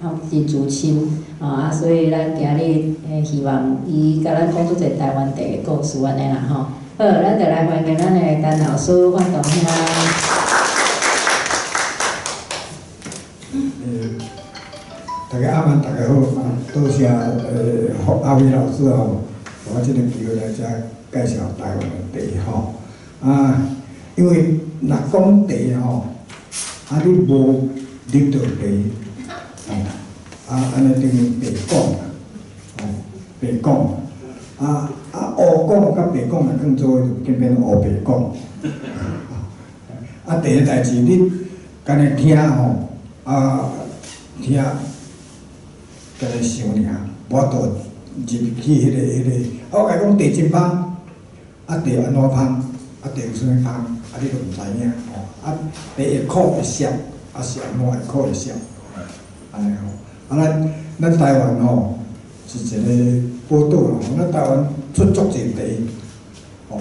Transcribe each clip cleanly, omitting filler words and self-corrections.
是自亲所以咱今日希望伊甲咱讲出一个台湾地的故事安尼啦吼。好，咱就来欢迎咱的陈老师、范同兄。大家阿晚大家好，多谢阿伟老师吼，给我这个机会来遮介绍台湾的地吼。因为若讲地吼，你无入到地，安尼等于白讲白讲黑讲甲白讲若更做就变黑白讲。第一代志你干那听吼，听。在咧想尔，我都入去迄个，我甲伊讲地真芳，地安怎芳，地有啥物芳，你都毋知影吼。地会苦会涩，是安怎会苦会涩，安尼吼。咱台湾吼是一个宝岛啦，咱台湾出足侪地，吼。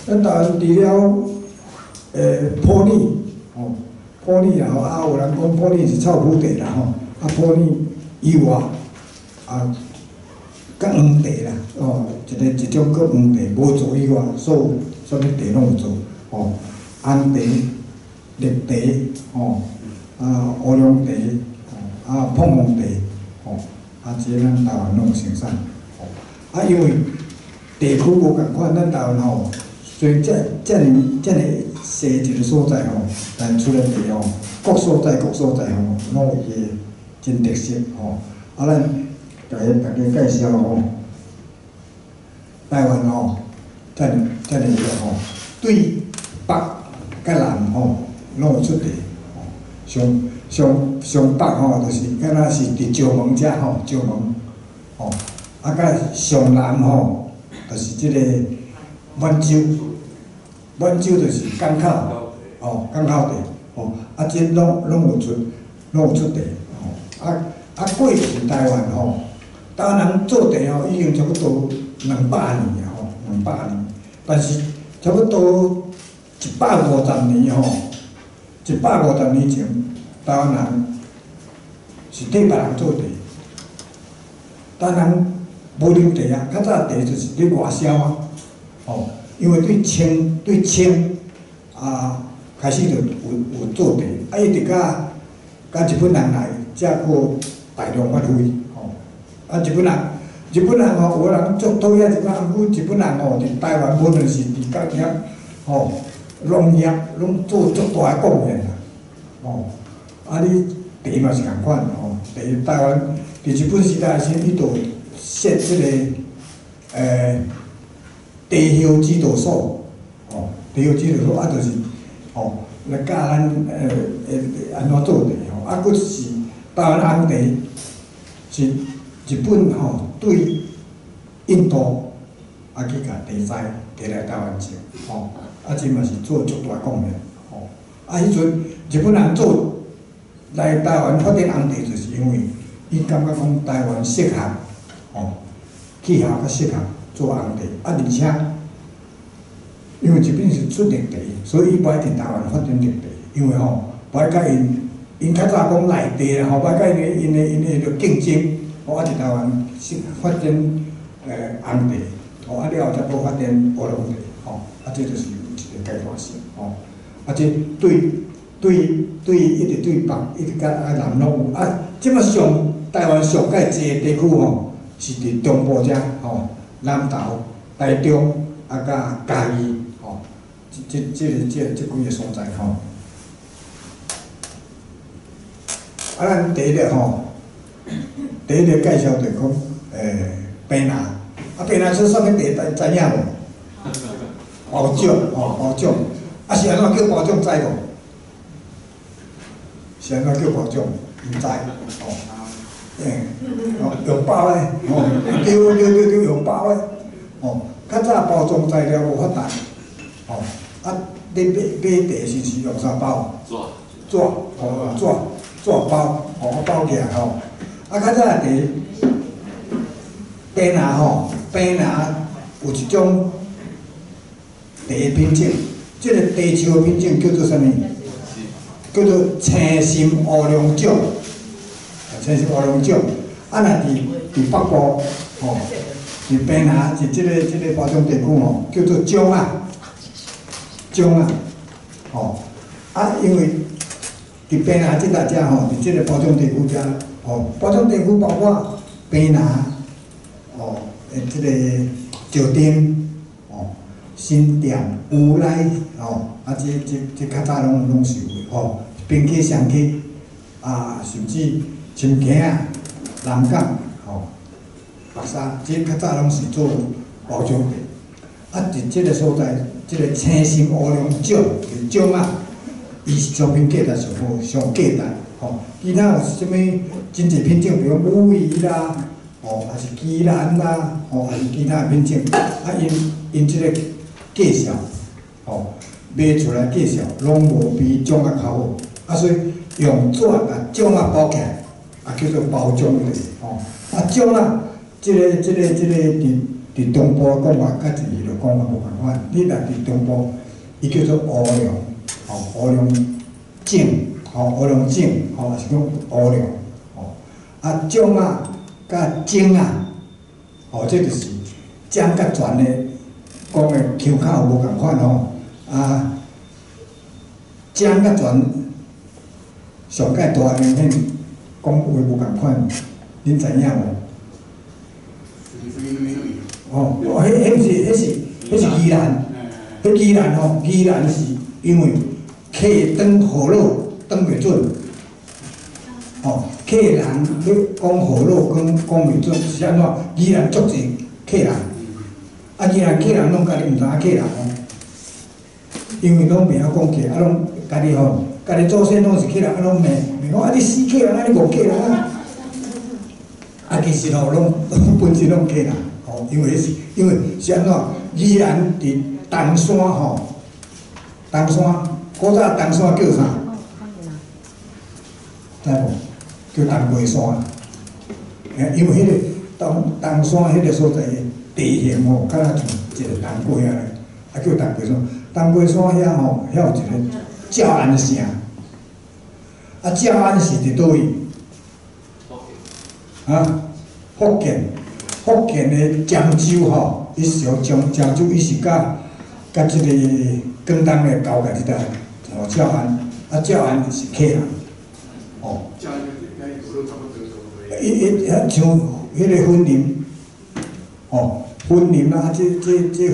咱台湾除了埔里，吼，埔里啦吼，有人讲埔里是臭埔地啦吼，埔里以外。甲黄地啦，一种叫黄地，无做以外，所有啥物地拢有做，红地、绿地，乌龙地，碰碰地，这咱台湾拢有生产，因为地区无共款，咱台湾吼，虽然遮尔细一个所在吼，但出来地各所在拢有伊个真特色咱。大家介绍吼，台湾遮尔个对北甲南拢有出地上北就是敢若是伫石门遮石门甲上南就是即个满洲就是港口地这拢有出地过去台湾台湾人做地已经差不多200年啊200年，但是差不多150年150年前，台湾人是替别人做地，台湾人无留地较早地就是咧外销因为对清开始就有做地，一直甲日本人来，才过大量发挥。日本人有个人足讨厌日本人伫台湾无论是伫工业农业拢做足大个贡献你地嘛是共款地台湾伫日本时代时，伊就设即个地销指导所就是来教咱安怎做地佫是台湾红地是。日本对印度去甲地栽摕来台湾种这嘛是做足大贡献迄阵日本人做来台湾发展红地，就是因为伊感觉讲台湾适合气候较适合做红地而且因为日本是出绿地，所以伊无爱伫台湾发展绿地，因为无爱甲因较早讲内地啦无爱甲因的竞争。伫台湾发展红地，了后才佫发展乌龙地，这就是一个阶段性，这对一直对北，一直甲南拢有，即马台湾上界济地区是伫中部遮，南投、台中甲嘉义，这几个所在咱第一个第一个介绍就讲，平南，平南出啥物地，知影无？包种，包种，是安怎叫包种知无？是安怎叫包种？毋知，用包咧，对，用包咧，较早包装材料无发达，你买地是用啥包？纸包，包起来较早地平南有一种地品种，这个地树的品种叫做啥物？叫做青心乌龙种。青心乌龙种。啊，若伫北部，吼，伫平南是即个包种地区吼，叫做种啊，吼，啊，因为伫平南即搭遮吼，伫即个包种地区遮，吼，包种地区包括平南，吼，即个石碇，吼，新店、乌来，吼，啊，这较早拢是有的，吼，平溪、双溪，啊，甚至深坑啊。南港、吼、白沙，这较早拢是做包种地。啊，伫即个所在，即个青心乌龙种种啊，伊是商品价值上好、上价值，吼。其他有啥物真济品种，比如武夷啦，吼，还是基兰啦，吼，还是其他品种，啊，因即个介绍，吼，卖出来介绍，拢无比种啊较好。啊，所以用纸甲种啊包起来。啊，叫做包种类，吼，啊种啊，即个伫东部讲法，甲伫迄落讲法无共款。你若伫东部，伊叫做乌龙，吼，乌龙种，吼，乌龙种，吼，是讲乌龙，吼，啊种啊，甲种啊，吼，这就是种甲全的讲的腔口无共款吼，啊，种甲全上界大明显。讲话无共款，恁知影无？哦，迄是宜兰，迄宜兰吼，宜兰是因为客转河路转袂准，哦，客人要讲河路讲袂准是安怎？宜兰足济客人，啊，宜兰客人拢家己毋知影客人哦，因为拢袂晓讲客，啊，拢家己吼。家己祖先拢是客人，啊，拢骂讲啊，你死客人，啊，你误客人啊！啊，其实吼，拢本身拢客人，吼，因为是安怎？宜兰伫东山吼，东山古早东山叫啥？知无？叫东龟山。因为迄个东山迄个所在地形吼，敢若像一个东龟啊，啊叫东龟山。东龟山遐吼，遐有一个。诏安城，啊，诏安是伫倒位？啊，福建的漳州吼，伊是从漳州，伊是甲即个广东的交界即搭，吼诏安，啊诏安是客人，哦。伊像迄个婚姻，哦，婚姻啊，这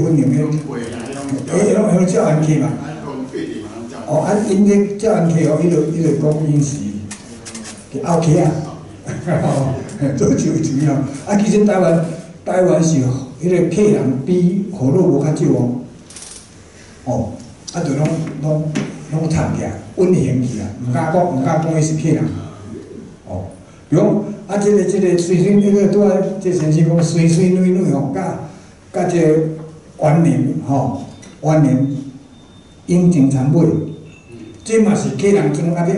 婚姻的，迄诏安客嘛。哦，啊，因咧照安客哦，伊就讲因是奥客啊，做就样。啊，其实台湾是迄个客人比河路无较少哦。哦，啊，就拢谈起来，稳定起来，毋敢讲伊是客人。哦，比如啊，这个水迄个拄仔，这先生讲水女女吼，甲这元年吼，元年阴茎残尾。这嘛是客人种啊，要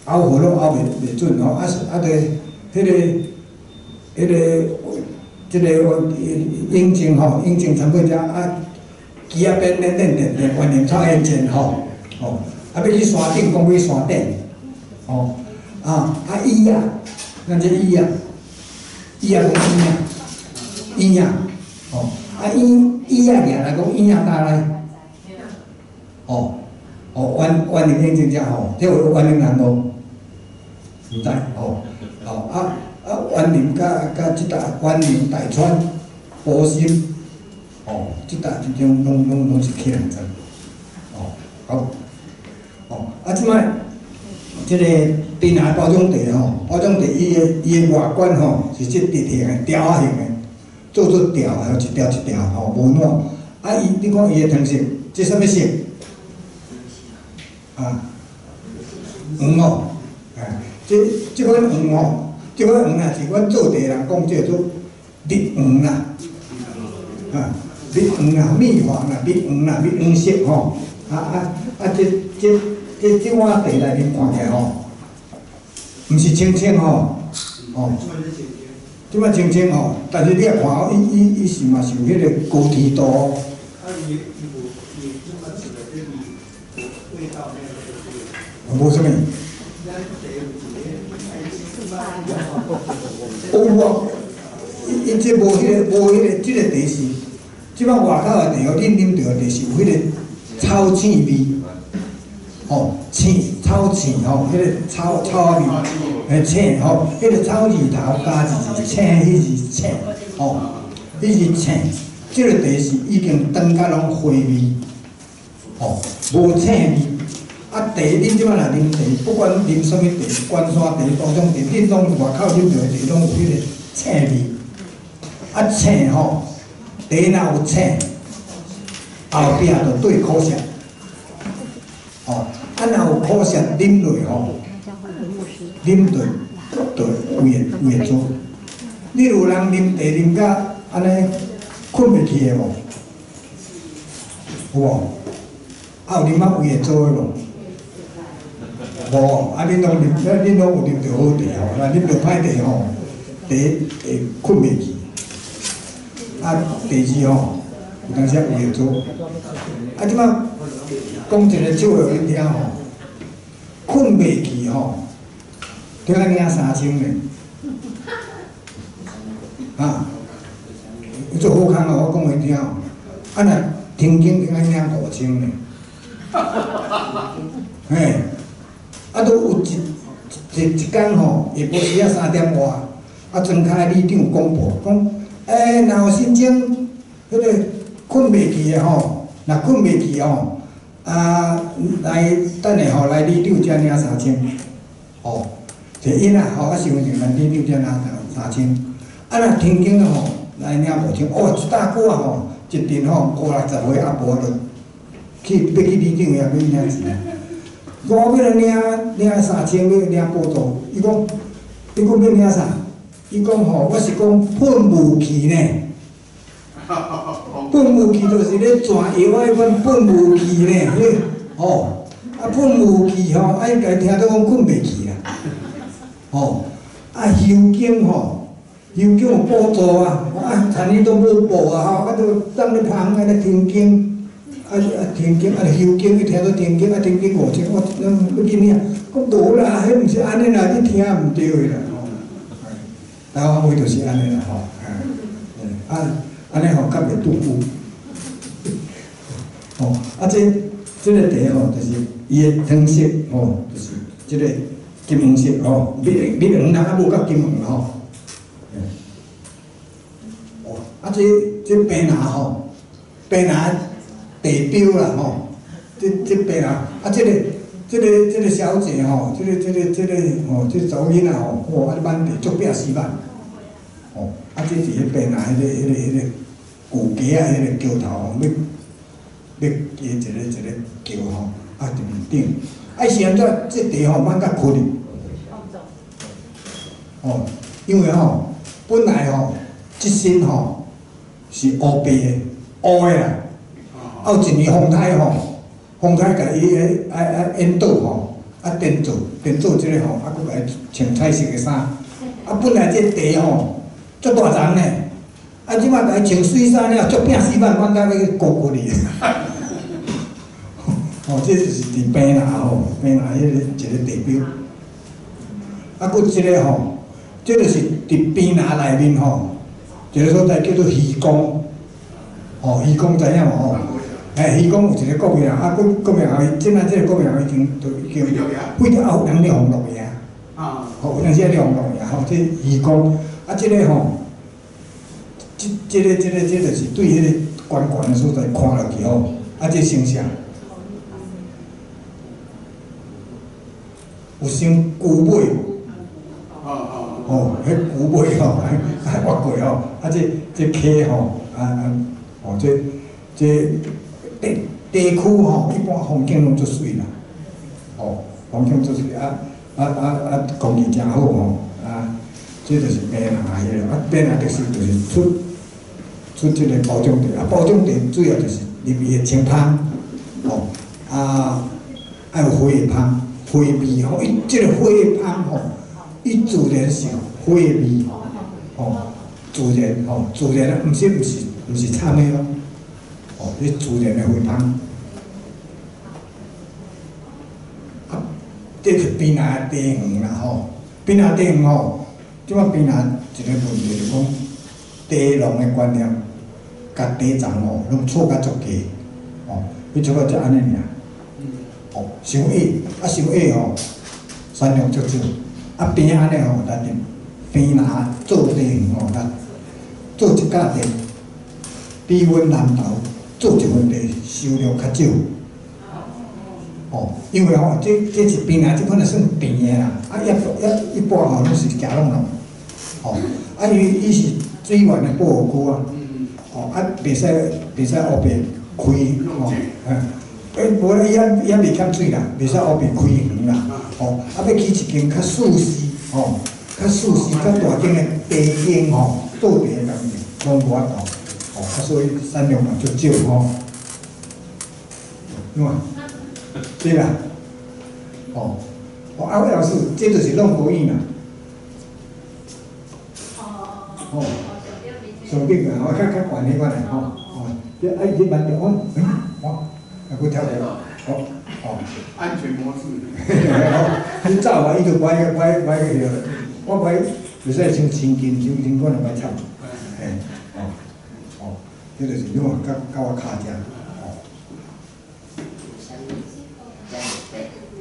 拗河路拗袂准吼，迄个即个引证吼，引证参尾遮啊，机啊变练观念超严前吼，啊要去山顶讲去山顶，椅啊，咱这椅啊讲椅啊，椅啊来讲椅啊搭来，原林引证遮吼，这有原林人无？毋知原林甲即搭原林大川、波心，即搭即种拢是客人镇，好，即摆即个滨海包种地吼，包种地伊的外观吼是即直形的条仔形的，做条，还有一条吼无烂，你看伊的汤色，这啥物色？黄哦，即款黄哦，即款黄啊，是阮做地人讲叫做蜜黄啦，蜜黄啦，蜜黄啦，蜜黄啦，蜜黄色吼，即碗地内面看起来吼，毋是青青吼，即摆青青吼，但是你也看哦，伊是嘛是有迄个高甜度。无啥物。有无？伊这无即个茶是，即摆外口的茶哦，恁啉到的茶是有迄个草青味，吼草青吼，迄个草味，青吼，迄个草字头加一字青，迄是青，吼，迄是青。即个茶是已经长甲拢花味，吼，无青味。啊，茶恁即摆若啉茶，不管啉什么茶，关山茶、多种茶，恁拢外口啉到的茶拢有迄个青味。啊，青吼，茶若有青，后壁就对苦涩，吼，啊若有苦涩啉落吼，啉落就胃会做。你有人啉茶啉甲安尼困袂去的无？有无？啊有啉啊胃会做的无？无，啊恁拢有啉到好茶吼，若啉到歹茶吼，茶会困袂去。啊，第二吼，有当时胃会做。啊，即摆讲一个笑话恁听吼，困袂去吼，得要领3000咧。啊，做好康哦，我讲恁听哦。啊，若天经得要领5000咧。嘿，啊，都有一天吼，下晡时3点外，啊，庄开里长广播讲。若有新增迄个困袂去的吼，若困袂去吼，来等下吼来里长才领3000，吼，一因仔吼，啊身份证来里长才领3000，啊若天经吼来领5000，哦一大股啊吼，一阵吼50-60岁阿婆就要去里长遐去领钱，我要领3000，要领补助，伊讲要领啥？伊讲吼，我是讲喷雾器呢。喷雾器就是咧转药啊，迄款喷雾器呢，迄吼啊喷雾器吼，啊伊家听到讲困袂去啦，吼啊休经吼，休经有补助啊，啊参尼都无补啊吼，啊都当咧旁啊咧停经，停经休经，伊听到停经停经5000，我要紧领，讲无啦，迄毋是安尼啦，你听毋对啦。台湾话就是安尼啦吼，安尼吼较袂拄久，吼这个茶吼，就是伊的汤色吼，就是这个金黄色吼，蜜黄啦，啊无到金黄啦吼，哦，这白拿吼，白拿地标啦吼，这白拿啊这个小姐吼，这个吼，这查某囡仔吼，哇，啊满地足饼4万，哦，啊这是迄边啊，迄个旧家啊，迄个桥头吼，要加一个桥吼，啊就面顶，啊是安怎？这地吼蛮甲困哩，哦，因为吼本来吼这身吼是乌白的，乌的啦，啊有一年风台吼。风台甲伊引导吼，电做这个吼，啊，佮伊穿彩色的衫，啊，本来这茶吼足大丛呢，啊，即摆甲伊穿水衫了，足饼4万，我甲要高过你。哦，这就是伫平拿吼，平拿迄个一个地标。啊，佮一个吼，这就是伫平拿内面吼，一个所在叫做鱼公，哦，鱼公知影无吼？鱼公有一个国名，啊，国名后，即摆这个国名后已经废掉后，人咧红落去啊，吼，有当时咧红落去啊，吼，这鱼公，啊，这个吼，这个就是对迄个悬悬的所在看落去吼，啊，这形象，有生牛尾，哦，迄牛尾吼，挖过吼，啊，这溪吼，哦，这。地区吼，一般风景拢足水啦，哦，风景足水空气真好吼，这就是白拿迄个，白拿就是出这个包装茶，包装茶主要就是入面的清香，哦，还有花的香，花味吼，伊这个花的香吼，伊自然是花味，哦，自然，毋是掺的咯。哦，你自然的花香，这是边仔茶园啦吼，槟榔顶吼，即摆槟榔一个问题就是讲茶农的观念，甲茶厂吼拢错甲足低，哦，伊差不多就安尼尔。哦，伤矮，伤矮吼，产量足少，边安尼吼，咱就边拿做茶园吼，咱做一架茶，比阮南投做一份茶收量较少。哦，因为吼，这是边啊，这款也算平的啦，一般吼拢是行拢咯。哦，伊是水源的保护区啊。哦，袂使乌白开，吼，无咧，伊也袂欠水啦，袂使乌白开园啦。哦，要起一间较舒适，吼，较舒适、较大间的茶间吼，做茶咁拢无法度。哦，所以产量嘛足少吼。有啊，对啦。哦，阿伟老师，这就是弄国语啦。哦。上边个，我较悬迄款嘞吼，哦，你慢点，我去跳跳，安全模式。你走嘛，伊就歪个了，我歪，袂使伤亲近，我就歹插，嘿，这就是你看，甲我骹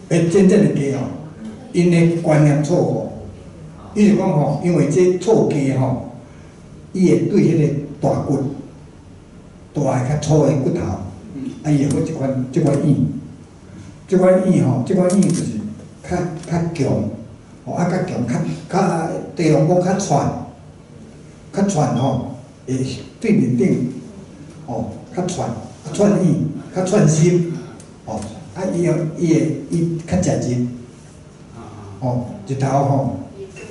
只，真正的鸡吼，因的观念错误，伊是讲吼，因为这错鸡吼。伊会对迄个大骨、大较粗的骨头，伊会好即款硬，即款硬就是较强，较强，茶农讲较串吼，会对面顶，较串硬，较串心，伊较食入，日头吼，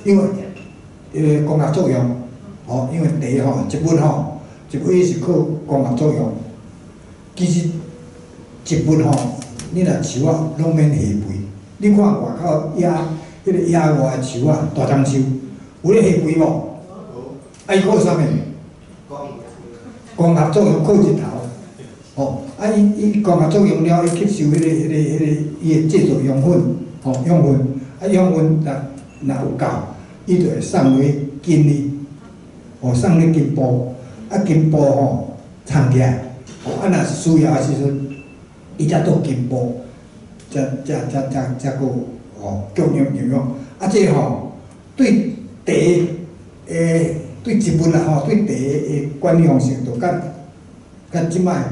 因为光合作用。因为茶吼，一物是靠光合作用。其实一物吼，你若树仔拢免下肥。你看外口迄个野外的树仔，大樟树，有咧下肥无？伊靠啥物？光合作用靠日头。伊光合作用了，伊吸收伊的制作养分，养分若有够，伊就会送回根里。送咧根部，根部吼藏起来，若需要的时阵，伊才倒根部，才个供应营养。这吼对茶对植物啦吼，对茶的管理方式，就甲即摆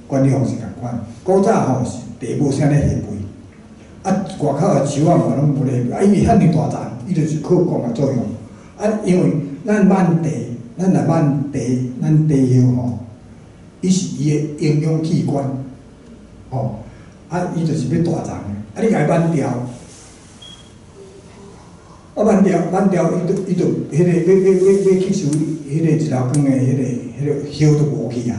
管理方式共款。古早吼是茶无啥咧下肥，外口的树仔嘛拢无咧下肥，因为遐尼大丛，伊就是靠光合作用。因为咱挽茶，咱茶叶吼，伊是伊的营养器官，伊就是要大丛的，你甲伊挽掉，挽掉，伊就迄个要吸收迄个一条根的迄个叶都无去啊，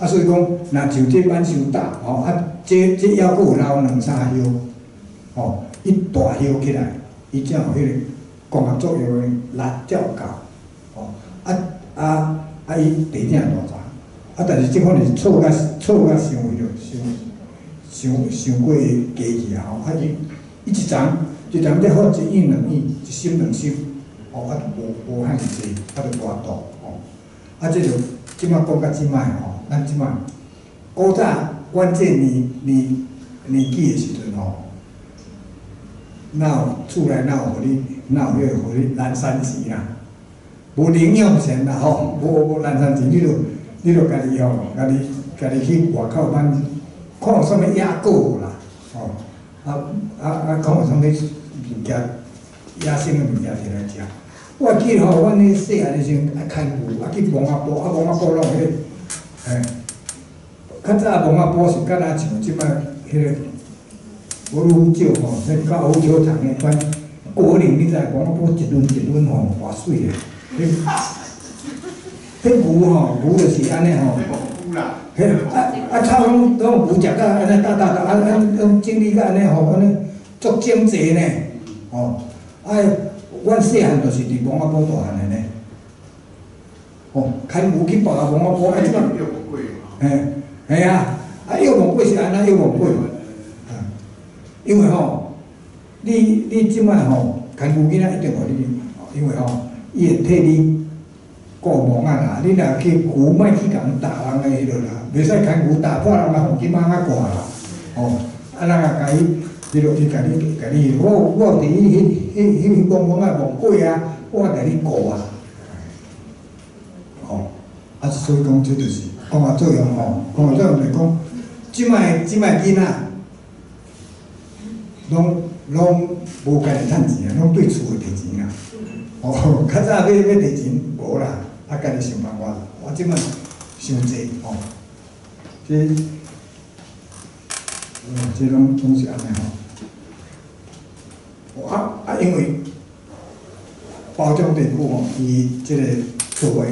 所以讲，若像这挽伤大，这还阁有留2、3叶，伊大叶起来，伊才有迄个。光合作用的力才有够，伊茶正大丛，但是即款是错甲伤为着伤过加去啊！伊一丛才发1印2印，1心2心，无遐尼济，就大度这就即摆讲到即摆咱即摆古早阮这年纪的时阵哪有厝内哪有互你蓝山钱啦？无零用钱啦无蓝山钱，你就家己家己去外口买，看有啥物野果啦，看有啥物物件野生的物件摕来食。我记阮咧细汉的时阵爱牵牛，去蒙阿埔，蒙阿埔拢迄较早蒙阿埔是敢若像即摆迄个。我愈少迄较好少虫的款果林，你知蒙阿埔一轮偌水的。迄牛就是安尼草拢牛食到安尼大，整理到安尼安尼足整齐呢。阮细汉就是伫蒙阿埔大汉的呢。牵牛去抱到蒙阿埔，即摆啊，药王粿是安那药王粿。因为你即摆吼，牵牛囡仔一定互你，因为吼，伊会替你顾忙啊啦。你若去牛，莫去共打人个迄落啦，袂使牵牛打破人，互金仔啊挂啦。哦，啊，人也甲伊，迄落伊甲你，我伫迄忙啊忙过啊，我甲你顾啊。哦，啊，所以讲，这就是讲话作用吼，讲话作用就是讲，即摆囡仔，拢无家己趁钱啊，拢对厝诶摕钱啊。哦，较早要摕钱无啦，啊，家己想办法。我即摆伤济哦，这拢是安尼吼。因为包装地区吼，伊即个做诶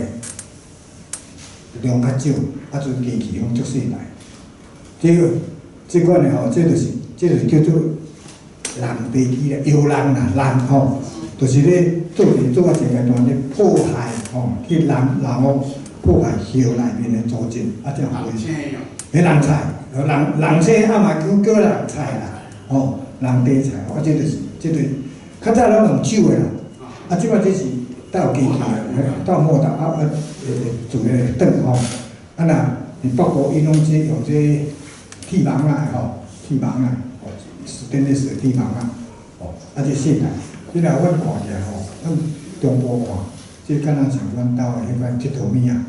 量较少，啊，就机器拢足细台。即款诶吼，这就是叫做人地机啦，摇人啦，人吼，就是咧做啊一个阶段咧破坏吼，去人哦破坏叶内面诶组织，啊，这样回事。迄人菜，人菜啊嘛叫人菜啦，吼，人地菜，这就是较早拢用手诶啦，啊，即摆这是斗机器啦，斗摩打啊做诶灯吼，啊若伫北部伊拢用这铁网啊吼，铁网啊，哦，电力式铁网啊，哦，啊这细台，即若阮看起来吼，阮中部看，即敢若像阮兜诶迄款铁头面啊，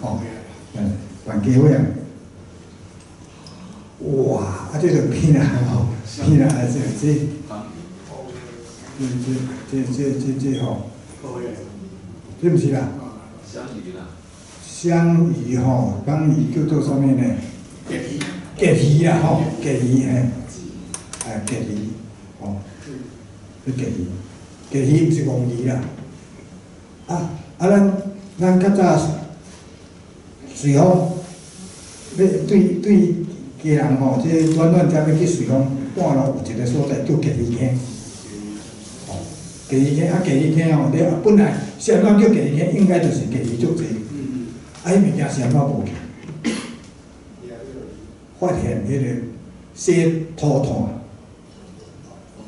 哦，办家伙啊，哇，啊这就变啦吼，变啦，啊这吼，这毋是啦。香鱼吼，香鱼叫做啥物呢？鲫鱼啦吼，鲫鱼嘿，鲫鱼，吼，迄鲫鱼毋是鲈鱼啦。咱较早随风，要对家人吼，这暖才要去随风，半路有一个所在叫鲫鱼坑。鲫鱼坑鲫鱼坑吼，你本来啥物叫鲫鱼坑，应该就是鲫鱼足济。啊，迄物件是安怎无去？发现迄个洗土炭，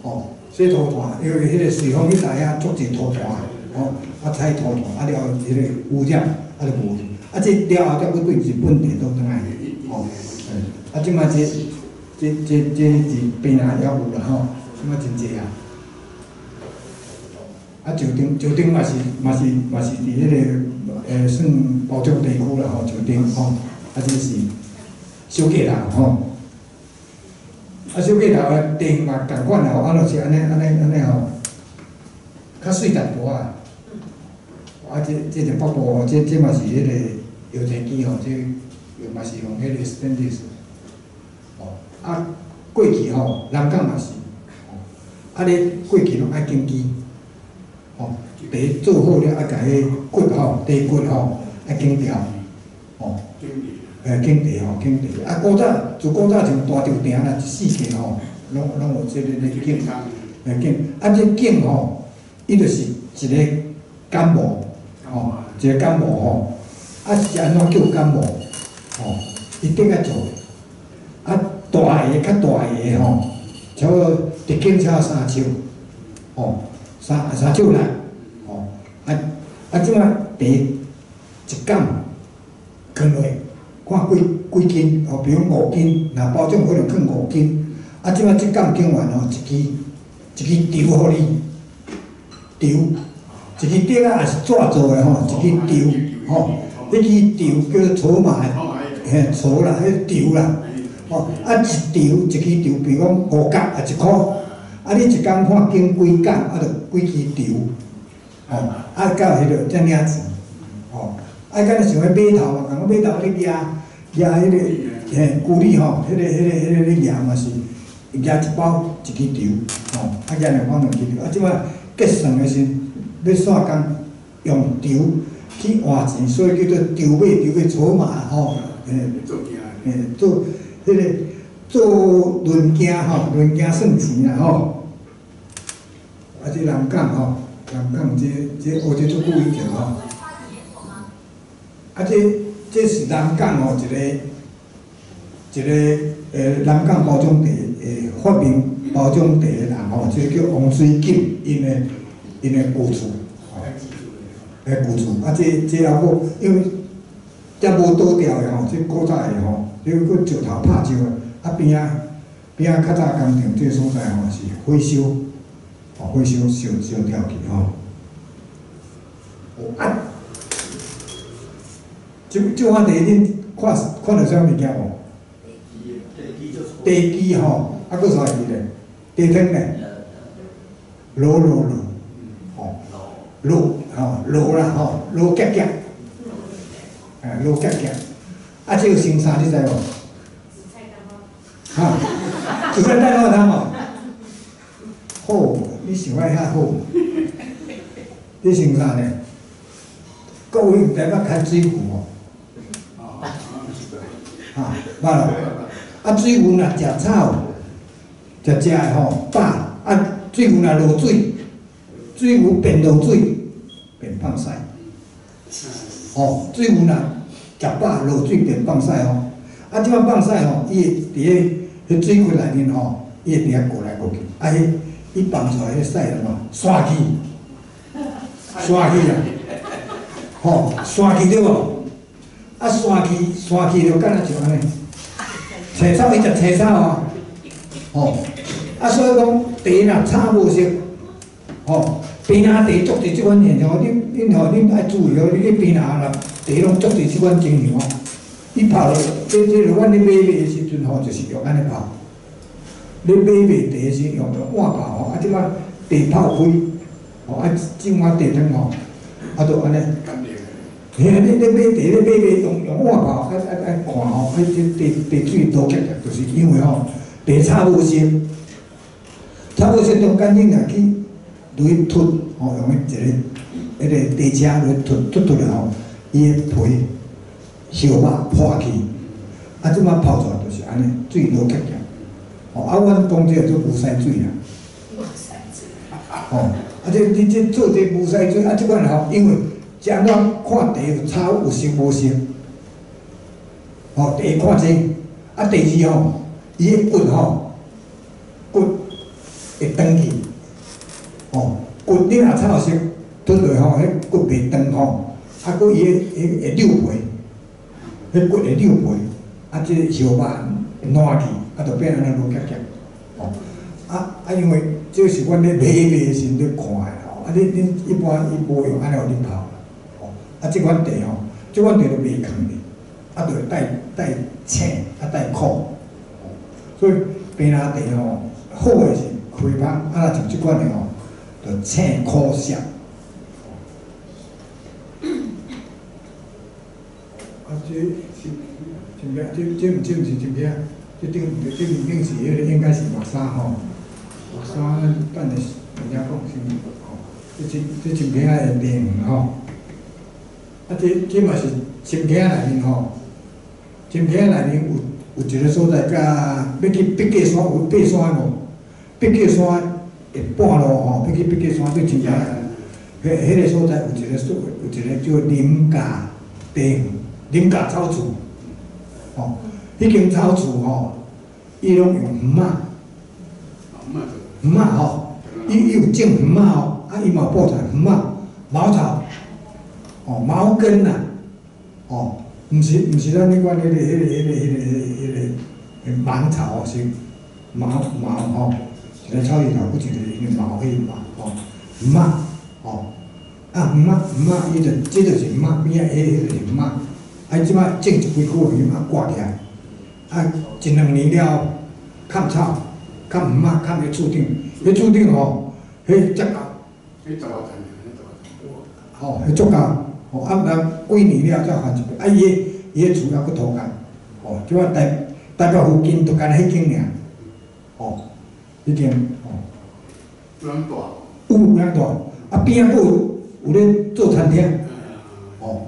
哦，洗土炭，因为迄个随风迄带啊，足济土炭，哦，啊采土炭，啊了后迄个污染，啊就无去，啊这了后才要对日本地倒转来，哦，啊即摆这是边啊也有啦吼，即摆真济啊。啊，石碇嘛是伫迄个算包装地区啦吼，石碇吼，啊这是小价头吼，啊小价头啊电嘛共款啦吼，啊就是安尼吼，较水淡薄啊，啊这就北部吼，这嘛是迄个油漆机吼，这嘛是用迄个 stainless， 哦，啊过去吼，南港嘛是，啊咧过去拢爱经机。哦，地做好了，啊，甲迄骨吼，地骨吼，啊，紧调，哦，紧地吼，紧地。啊，古早自古早像大稻埕啦，一四界吼，拢有即个紧，紧。啊，这紧吼，伊就是一个感冒，吼，一个感冒吼，啊是安怎叫感冒？吼，伊顶个做，啊，大个较大个吼，差不多一斤差3手，吼。三手力，哦，即摆第一缸放落，看几斤，哦，比如5斤，若包装可能放5斤，啊，即摆即缸放完吼，一支条互你，条，一支钉啊也是纸做的吼，一支条，吼，迄支条叫做草麻，嘿，草啦，迄条啦，哦，啊一支条，比如讲5角啊1箍。啊！你一工看经几工，啊，就几支条，吼，啊，到迄落才领钱，吼，啊，敢若想要码头嘛，讲码头咧压迄个嘿古里吼，迄个咧压嘛是压一包一支条，吼，啊压2包2支条，啊，即摆结算的时要煞工用条去换钱，所以叫做条尾草麻吼，嘿，做迄个。做轮件吼，轮件算钱啦吼。啊，这南港吼，南港这学这足久以前吼。啊，这是南港吼一个南港包装地发明包种地的人吼，即个叫王水锦，因的旧厝，旧厝，啊，这还佫因为则无倒掉的吼，即古早的吼，你佫石头拍石的，啊边较早工厂这个所在吼是火烧，火烧烧掉去吼。啊，即款地恁看到啥物件无？地基吼，啊，佫啥物咧？地汤咧，落，吼，落啦吼，落夹夹，落夹夹。啊，即个姓啥你知无？哈，紫菜蛋花汤哦。好，你想法遐好。你姓啥呢？各位有台北开水壶哦。哈，捌咯。啊，水壶若食草，食的吼饱，啊，水壶若落水，水壶变落水，变放屎。哦，水壶若食饱落水变放屎哦。啊，即摆放屎吼，伊会伫个水库内面吼，伊会伫遐过来过去。啊，伊放出来迄屎了嘛，散去啊，吼，散去对无？啊，散去就敢若像安尼。青草伊食青草哦，吼，啊，所以讲地若草无熟，吼，边仔地足侪即款现象，恁爱注意哦，你去边仔若地拢足侪即款情形哦，你泡落，即就阮咧买卖的时阵吼，就是用安尼泡。咧买卖地的时用碗泡吼，啊，即摆地泡开，吼，啊，即碗地汤吼，啊，就安尼。嘿，你买地用碗泡，看吼，地水多结结，就是因为吼地差无熟，中间你若去落去凸，吼，用一个地车落凸了后，伊个皮小肉破去，啊，即摆泡出来就是安尼，水多结结，吼，啊，阮讲这做无晒水啦，吼，啊，你这做这无晒水，啊，即款吼，因为将咱看地有草有熟无熟，吼，第一看这，啊，第二吼，伊个骨吼，骨会长去，吼，骨你若草熟吞落吼，迄骨袂长吼，啊，佫伊会溜皮，迄骨会溜皮，啊，即小肉烂去，啊，就变安尼落夹夹，吼，啊，因为这是阮咧买卖的时阵咧看的吼，啊，恁一般伊无用安尼互恁泡。啊，即款地吼，即款地都袂空的，啊，就会带青，啊带苦，所以平仔地吼，好的是开芳，啊，若像即款的吼，就青苦涩。啊，这真正，这毋是真正，这顶是迄个应该是木沙吼，木沙等下人家讲是吼，这真平仔的地园吼。啊，这嘛是深坑内面吼，深坑内面有一个所在，甲要去八甲山有爬山无？八甲山的半路吼，要去八甲山对深坑，迄个所在有一个叫林家地园，林家草厝，吼，迄间草厝吼，伊拢用鱼仔，鱼仔吼，伊有种鱼仔吼，啊，伊嘛布出来鱼仔茅草。哦，毛根呐，哦，毋是咱迄款迄个芒草哦，是毛吼，一个草字头，佫一个毛迄毛吼，鱼仔哦，啊鱼仔，伊就这就是鱼仔，边仔迄个鱼仔，啊即摆种一几棵鱼仔挂起来，啊一两年了，砍草，砍鱼仔，砍伫厝顶，迄厝顶吼，迄只高，吼，迄足高。哦，啊，若几年了才还一遍，啊，伊个厝还佫拖干，哦，即摆台北附近就干迄间尔，哦，迄间，哦，有两大，啊边仔佫有咧做餐厅，哦，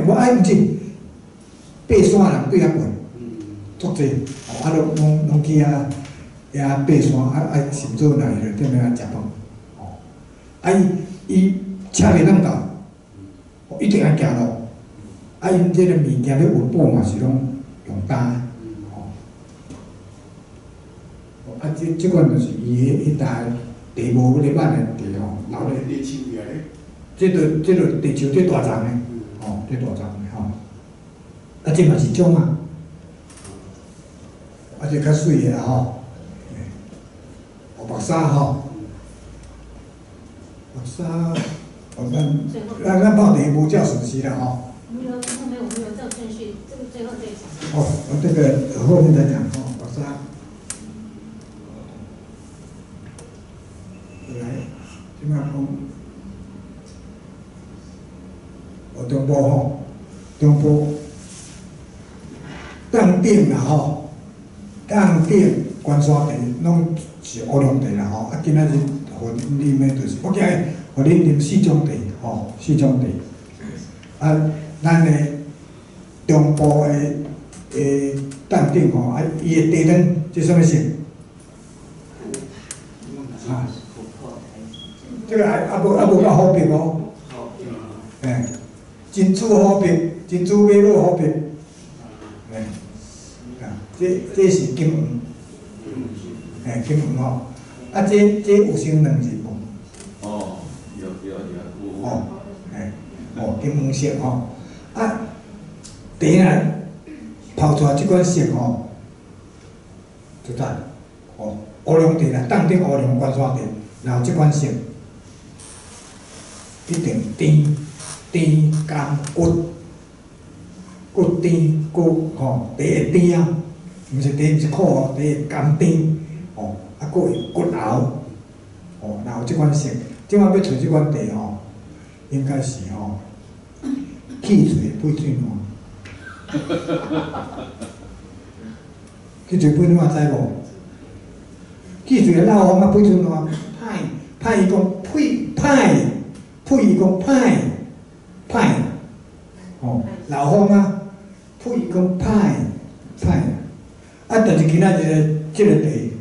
我爱毋是爬山人对遐过，足济，哦，啊，拢去遐爬山，啊寻做哪个踮遐食饭，哦，啊伊车袂当到。一定爱行路，啊！因这个物件咧运补嘛是拢用担，吼。啊，即款就是伊迄搭地无咧挽的地吼，留咧。地树个咧。即就地树这大丛的，吼，这大丛的吼。这嘛是种啊，这较水的吼。哦，白沙吼，白沙，咱报题无照顺序啦吼。没有照顺序，这个最后这一场。哦，这个后面再讲哦，白沙。来，即摆讲。中部吼，中部当顶啦吼，当顶关山地拢是乌龙地啦吼。今仔日互恁啉的就是，我今日互恁啉四种地吼，四种地。咱的中部的当顶吼，伊的地段即什么色？这个无较好评哦。哎。珍珠好评，珍珠马路好评，这是金黄，金黄吼，这有生两日无？哦，有。哦，金黄色吼，地啊泡出来即款色吼，就赞，乌龙地啦，当顶乌龙关山地，然后即款色，一定甜甘骨甜骨吼，第会甜啊，毋是第一苦哦，第会甘甜吼，佫会骨熬吼，然后即款色，即摆要找即款地吼，应该是吼，汽水配水烂，汽水配烂知无？汽水老方啊配水烂，歹伊讲配伊讲歹。歹，吼，老方啊，配讲歹，但是今仔日即个地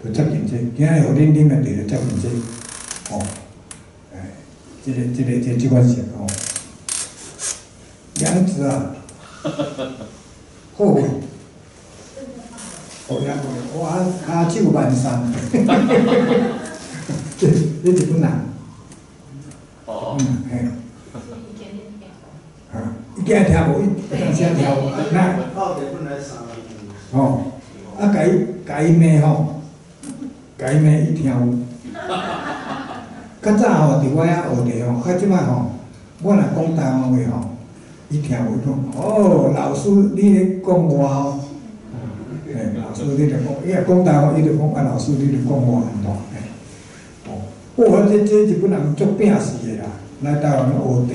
就接近这，今仔日互恁啉的地就接近这，吼，即款色吼，杨子啊，好味，杨子，我下手万山，这日本人，嘿。伊惊听无，伊声听无，那吼，甲伊骂吼，甲伊骂伊听有。较早吼，伫我遐学地吼，即摆吼，我若讲台湾话吼，伊听有，伊讲哦，老师你咧讲我吼，老师你咧讲，伊若讲台湾，伊就讲老师你咧讲我安怎？哦，这日本人足拼死的啦，来台湾学地。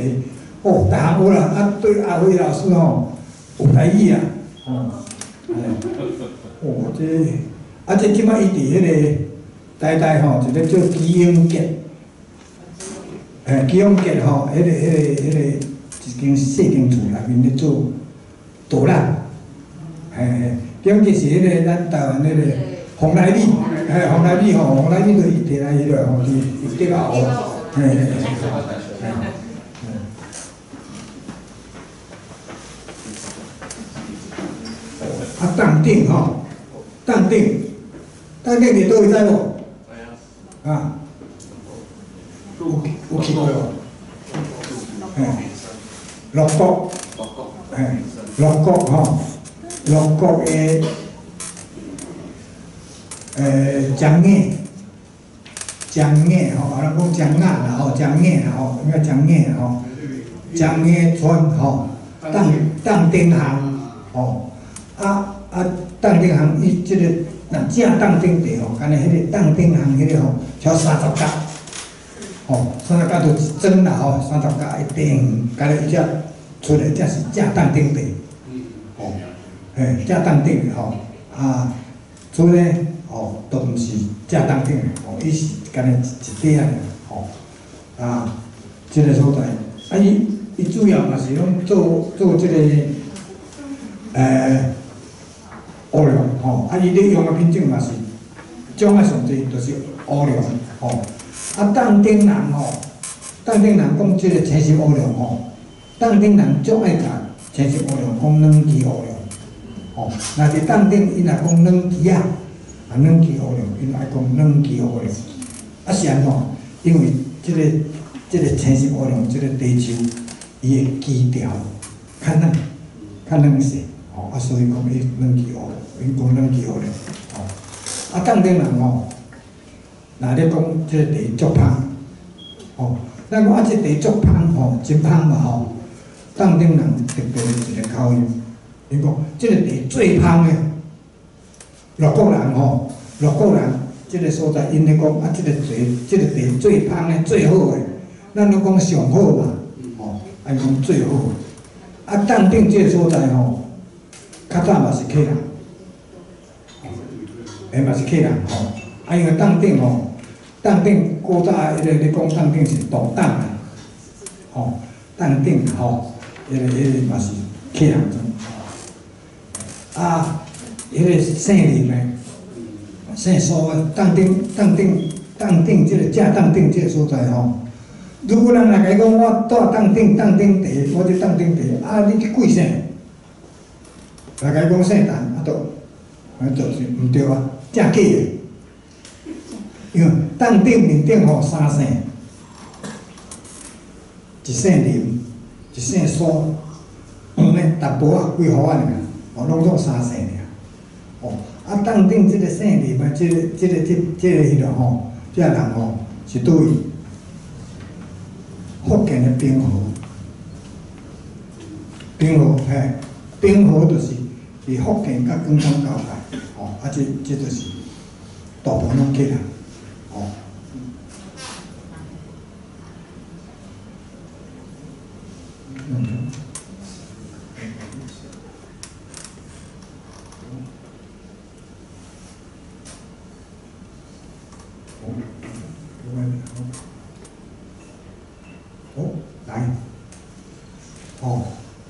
哦，逐项有啦，对阿辉老师吼有台语啊，这即摆伊伫迄个台吼，一个叫基永杰，基永杰吼，迄个一间细间厝内面咧做导览，基永杰是迄个咱台湾迄个洪来米，洪来米吼，洪来米就伊摕来迄个吼，伊得啊学，当顶吼，当顶你都会知无？啊，有去过无？鹿谷，鹿谷吼，鹿谷的江眼吼，人讲江眼啦吼，江眼啦吼，应该江眼吼，江眼村吼，当顶行吼，当顶行伊即个若正当顶地吼，干那迄个当顶行迄个吼，超30甲，吼，30甲就一庄啦吼，30甲一顶，干那伊只出来才是正当顶地，吼，正当顶吼，厝呢，吼，都毋是正当顶，吼，伊是干那一点吼，即个所在，伊主要嘛是拢做即个，乌龙吼，伊咧用的品种嘛是种啊上济，就是乌龙吼。当顶人吼，当顶人讲即个青色乌龙吼，当顶人足爱甲青色乌龙讲软枝乌龙吼。若伫当顶，伊若讲软枝啊，软基乌龙，因爱讲软基乌龙。啊是安怎？因为即个青心乌龙，即个地球，伊的基调较软，较软势，吼啊，所以讲伊软基乌龙，因讲软基乌龙，吼。啊，当地人吼，若咧讲即个地足芳，吼，咱讲啊，即地足芳吼，真芳嘛吼。当地人特别一个口音，因讲即个地最芳的，洛国人吼，洛国人。即个所在，因咧讲啊，即个地最芳的、最好的，咱都讲上好嘛，吼，按讲最好。啊，当顶即个所在吼，较早嘛是客人，嘛是客人吼。啊，因为当顶吼，当顶古早迄个咧讲当顶是独当啊，吼，当顶吼，迄个嘛是客人种。啊，迄个姓林的。姓苏的当顶，即个正当顶即个所在吼。如果人来甲伊讲，我住当顶地，我伫当顶地，啊，你去贵姓？来甲伊讲姓陈，啊，就是毋对啊，正假的。因为当顶面顶吼三姓，一姓林，一姓苏，呢，淡薄仔几户仔尔，哦，拢总三姓尔，哦。啊，当顶即个姓林啊，即个迄个吼，即个人吼是对福建的冰河，冰河就是伫福建甲广东交界，吼，啊，即就是大部分拢客人，吼。来，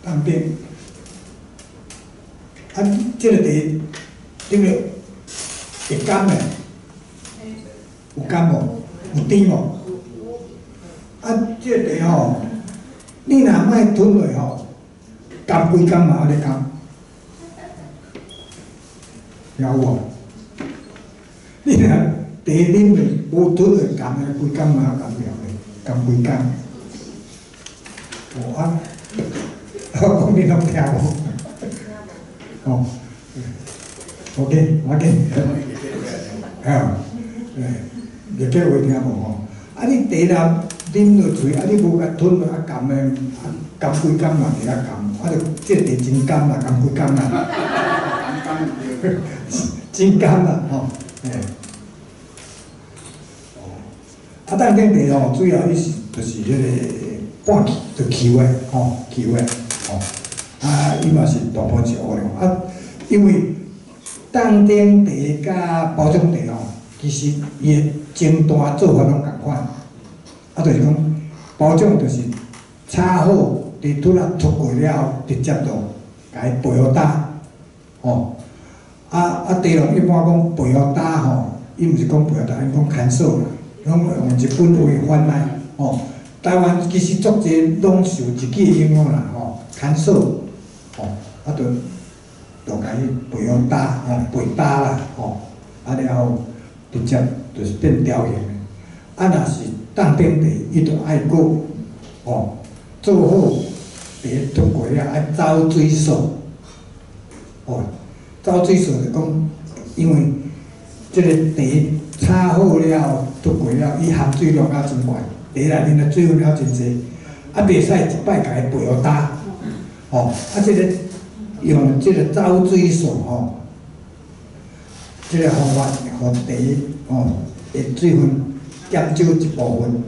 当顶，啊，即个地，这个会甘诶，有甘无？有甜无？啊，即个地吼，你若莫吞落吼，甘规甘嘛，咧甘，有无？你若地啉落无吞落甘诶，规甘嘛甘了诶，甘规甘。我讲你拢听无？哦 ，OK， 我紧，日记话听无吼？啊，你茶若啉落嘴，啊，你无甲吞落啊甘诶，甘规甘嘛袂晓甘，啊，就即个茶真甘啦，甘规甘啦，真甘啦，吼，啊，当顶茶吼，主要伊是就是迄个。半气就球的吼，球的吼，啊，伊嘛是大部分是乌龙啊，因为当顶茶甲包种茶吼，其实伊的前段做法拢共款，啊，就是讲包种就是炒好，伫拄仔出过了后，直接就甲伊焙好打，吼，茶农一般讲焙好打吼，伊毋是讲焙好打，伊讲砍手啦，拢用日本话翻来，吼。台湾其实足侪拢受一句影响啦，吼，砍手，吼，啊，就甲伊焙好打，吼，焙打啦，吼，啊了后直接就是变雕形的。啊，若是当顶茶，伊就爱过，吼，做好茶脱过了，爱走水素，哦，走水素就讲，因为即个茶炒好了，脱过了，伊含水量也真悬。茶内面的水分了真济，啊，袂使一摆甲伊焙好打，吼，啊，即个用即个走水素吼，即个方法，互茶吼的水分减少一部分，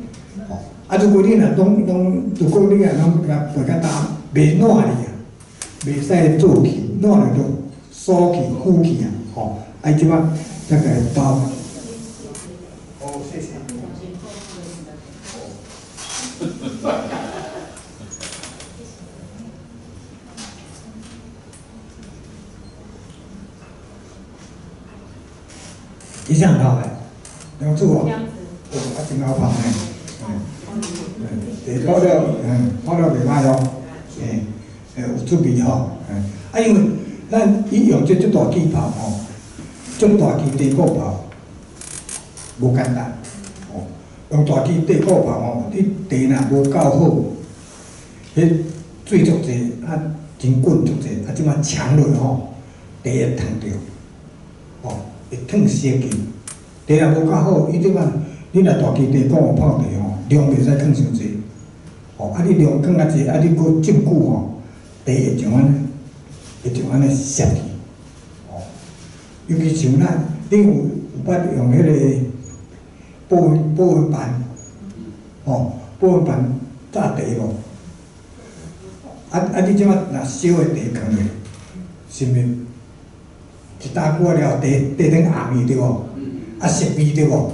吼，啊，如果你若如果你若拢甲焙较干，袂烂去啊，袂使做气，烂了就锁气、呼气啊，吼，啊，即摆才甲伊包。哦，谢谢。伊啥人泡的？两子哦，啊，真好泡呢。茶泡了，泡了袂歹咯，有趣味吼，啊，因为咱伊用这大气泡吼，足大支地固炮，无简单。哦，用大支地固炮吼，你地若无够好，迄水足济，啊，真滚足济，啊，即摆强落吼，地会烫着，哦，会烫死去。地若无够好，伊即摆你若大支地固有炮地吼，量袂使烫伤济。哦，啊，你量放较济，啊，你搁浸久吼，地会像安尼，会像安尼湿去。哦，尤其像咱，你有捌用迄个保温板，哦，保温板炸地无？你即摆若烧的地放落，是毋是一打久了后，地顶红去对无？啊，湿味对无？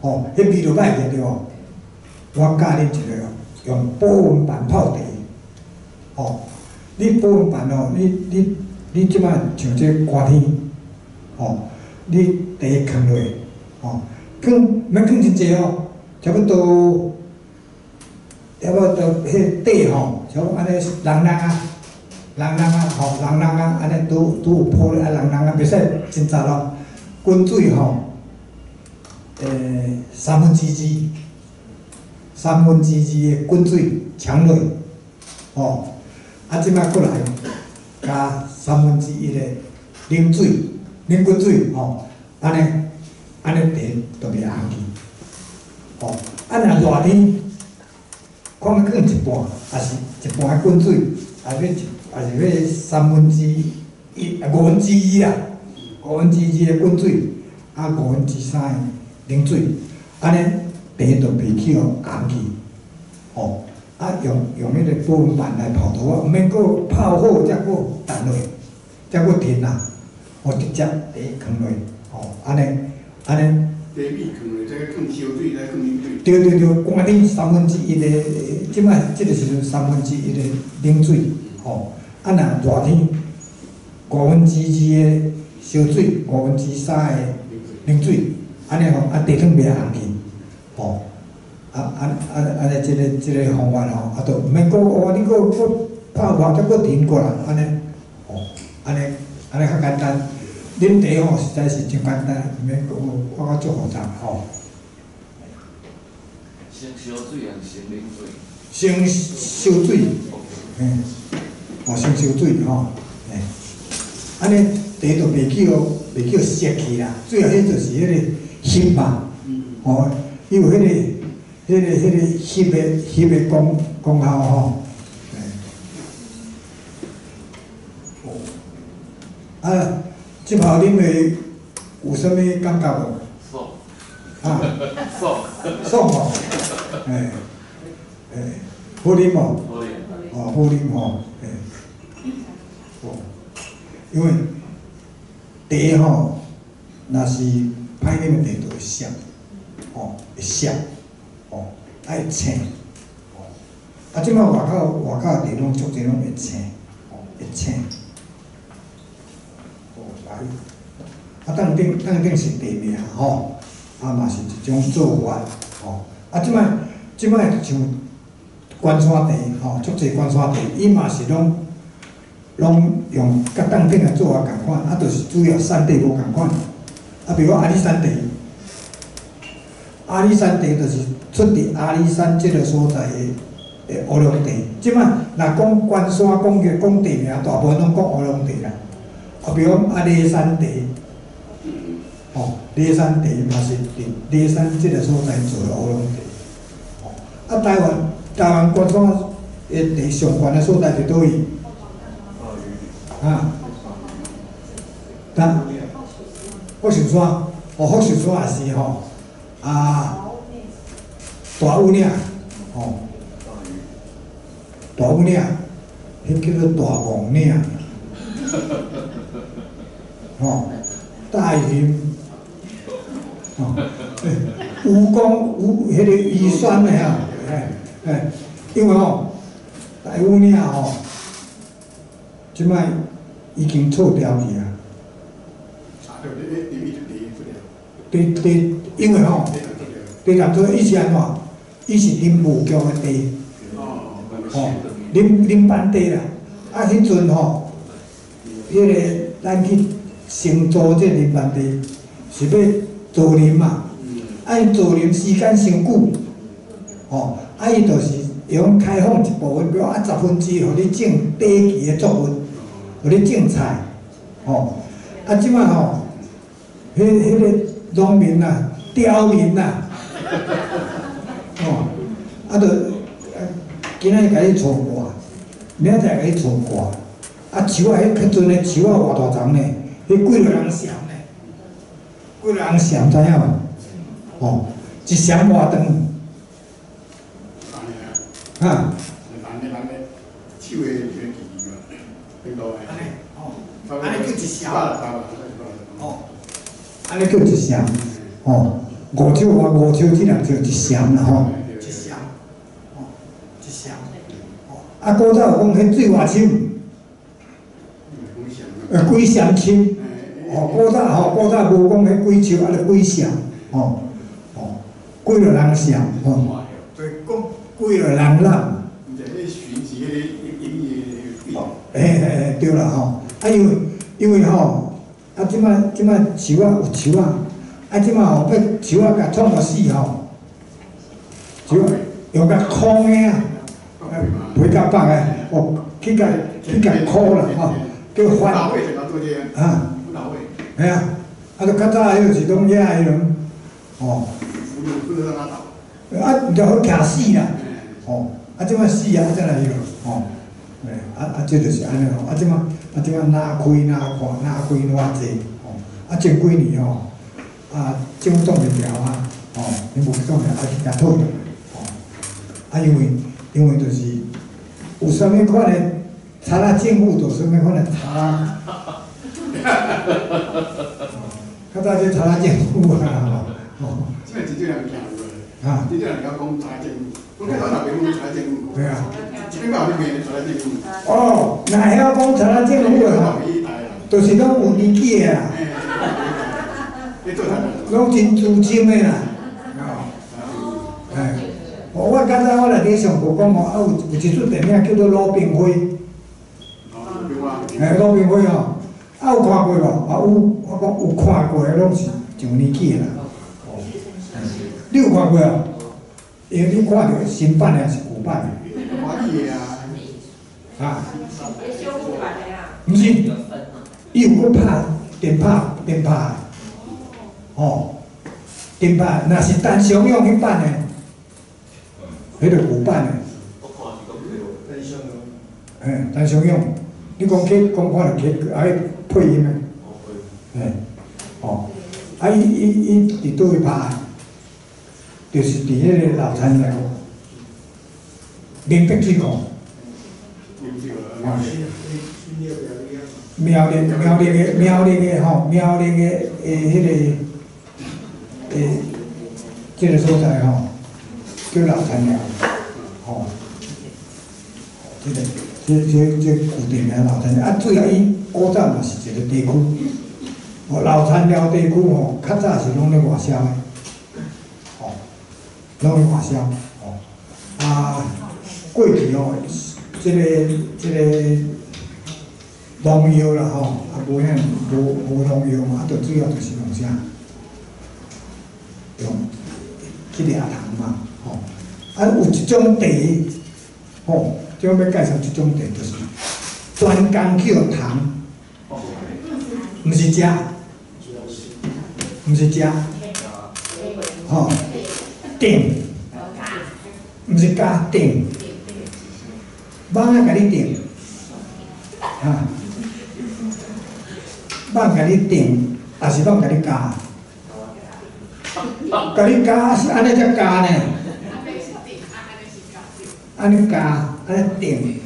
哦，迄味就歹去对无？我教你一个哦，用保温板泡地。哦，你保温板哦，你即摆像这寒天，哦，你地放落，哦，免放真济哦，差不多。要不着迄底吼，像安尼人啊，吼，人啊，安尼拄有铺咧，啊，人啊，袂使真杂咯。滚水吼，2/3的滚水呛落，哦，啊，即摆过来加1/3的冷水，冷滚水，吼，安尼地就袂红去，哦，啊，若热天。看要放一半，还是一半的滚水，还是要1/3啊2/2啦，2/2的滚水，啊3/5的冷水，安尼地就袂去红去，哦，啊用迄个保温板来泡头啊，毋免搁泡好才搁淡落，才搁停啊，哦直接地放落，哦安尼。地米放落，再放烧水，再放冷水。对，寒天1/3的，即摆即个时阵1/3的冷水，吼，啊若热天2/2的烧水，3/5的冷水，安尼吼，啊地汤袂红去，吼，安尼即个方法吼，啊，都毋免搁你搁泡再搁停过来，安尼，吼，安尼较简单。啉茶吼，实在是真简单，毋免我足复杂吼。先烧水还是先冷水？先烧水，先烧水吼，安尼茶就袂去湿去啦。最后迄就是迄个翕嘛，哦，伊有迄个翕的功效吼。啊，即炮啉的有啥物感觉无？爽。啊，爽吼，好啉无？好啉。哦，好啉吼，哦，因为茶吼，若是歹啉的茶就会涩，哦，会涩，哦，爱青，哦，啊，即摆外口茶拢足侪拢会青，哦，会青。啊，当顶是地名吼，啊嘛是一种做法吼。啊，即摆像关山茶吼，足侪关山茶，伊嘛是拢用甲当顶的做法共款，啊，就是主要产地无共款。啊，比如阿里山茶，阿里山茶就是出伫阿里山即个所在的乌龙茶。即摆若讲关山讲地名，大部分拢讲乌龙茶啦。啊，比如啊，梨山茶。哦，梨山茶嘛是伫梨山即个所在做的乌龙茶。哦，啊，台湾关山的茶上悬的所在伫倒位？啊，福寿山，哦，福寿山也是吼，啊，大武岭，吼，大武岭，迄叫做大王岭，吼，大云。哦，迄个鱼酸的哈，因为吼，大武岭吼，即摆已经错掉去啊。地，因为吼，地淡做以前安怎？伊是啉武局的地，哦，啉板地啦。啊，迄阵吼，迄个咱去成都这林班地是要造林嘛，伊造林时间伤久，伊就是用开放一部分，比如10%，互你种短期的作物，互你种菜，即摆迄个农民啊，刁民啊，就今仔日甲你错挂，明仔载甲你错挂，树啊，迄较阵的树啊，偌大丛呢，迄几落人嫌呢，几落人嫌知影无？一嫌偌长，啊。手的这个技嘛，很多的。安尼叫一嫌。安尼叫一嫌，5手外5手只人叫一嫌啦吼，一嫌，一嫌。古早有讲迄水外深，几嫌深。古早无讲迄几手，就几嫌，几落人嫌，就是讲几落人揽。对啦因为即摆树啊有树啊，即摆要树啊甲创互死树啊用甲空的啊，袂甲放的，去甲箍啦叫翻嘿啊，就较早迄就是拢遐迄种，就好徛死啦，即摆死啊，才来迄落，这就是安尼吼，即摆哪开哪看，哪开哪济，前几年政府挡袂牢你无挡了，去甲讨，因为就是有啥物款的查啦政府，就啥物款的查，较早这查啦政府啊，即个真正人行过，真正人讲查啦政府，我看到那边讲查啦政府，对啊。你讲你面查啦政府？哪晓讲查啦政府啊？就是拢有年纪的啦，拢真资深的啦。我较早我内底上课讲有一出电影叫做《鲁冰花》，鲁冰花有看过无？我讲有看过的，拢是上年纪的啦。你有看过啊？因为你看到新版的还是旧版的？毋是，伊有搁拍电拍，电拍，若是单常用迄版的，迄个旧版的。单常用，你讲看就去，配音的，伊伫倒位拍？就是伫迄个老田寮，明碧水库。苗栗的迄个这个所在叫老田寮，这固定的老田寮，主要伊古早嘛是一个地区，老田寮地区较早是拢咧外销的，拢咧外销，过去这个农药啦无农药嘛，主要就是用啥？用去抓虫嘛，有一种茶，即要介绍一种茶，就是专工去用虫，毋是食，定，毋是加定，蠓仔甲你定，蠓甲你定，也是蠓甲你加，甲你加是安尼才加呢，安尼加，安尼定，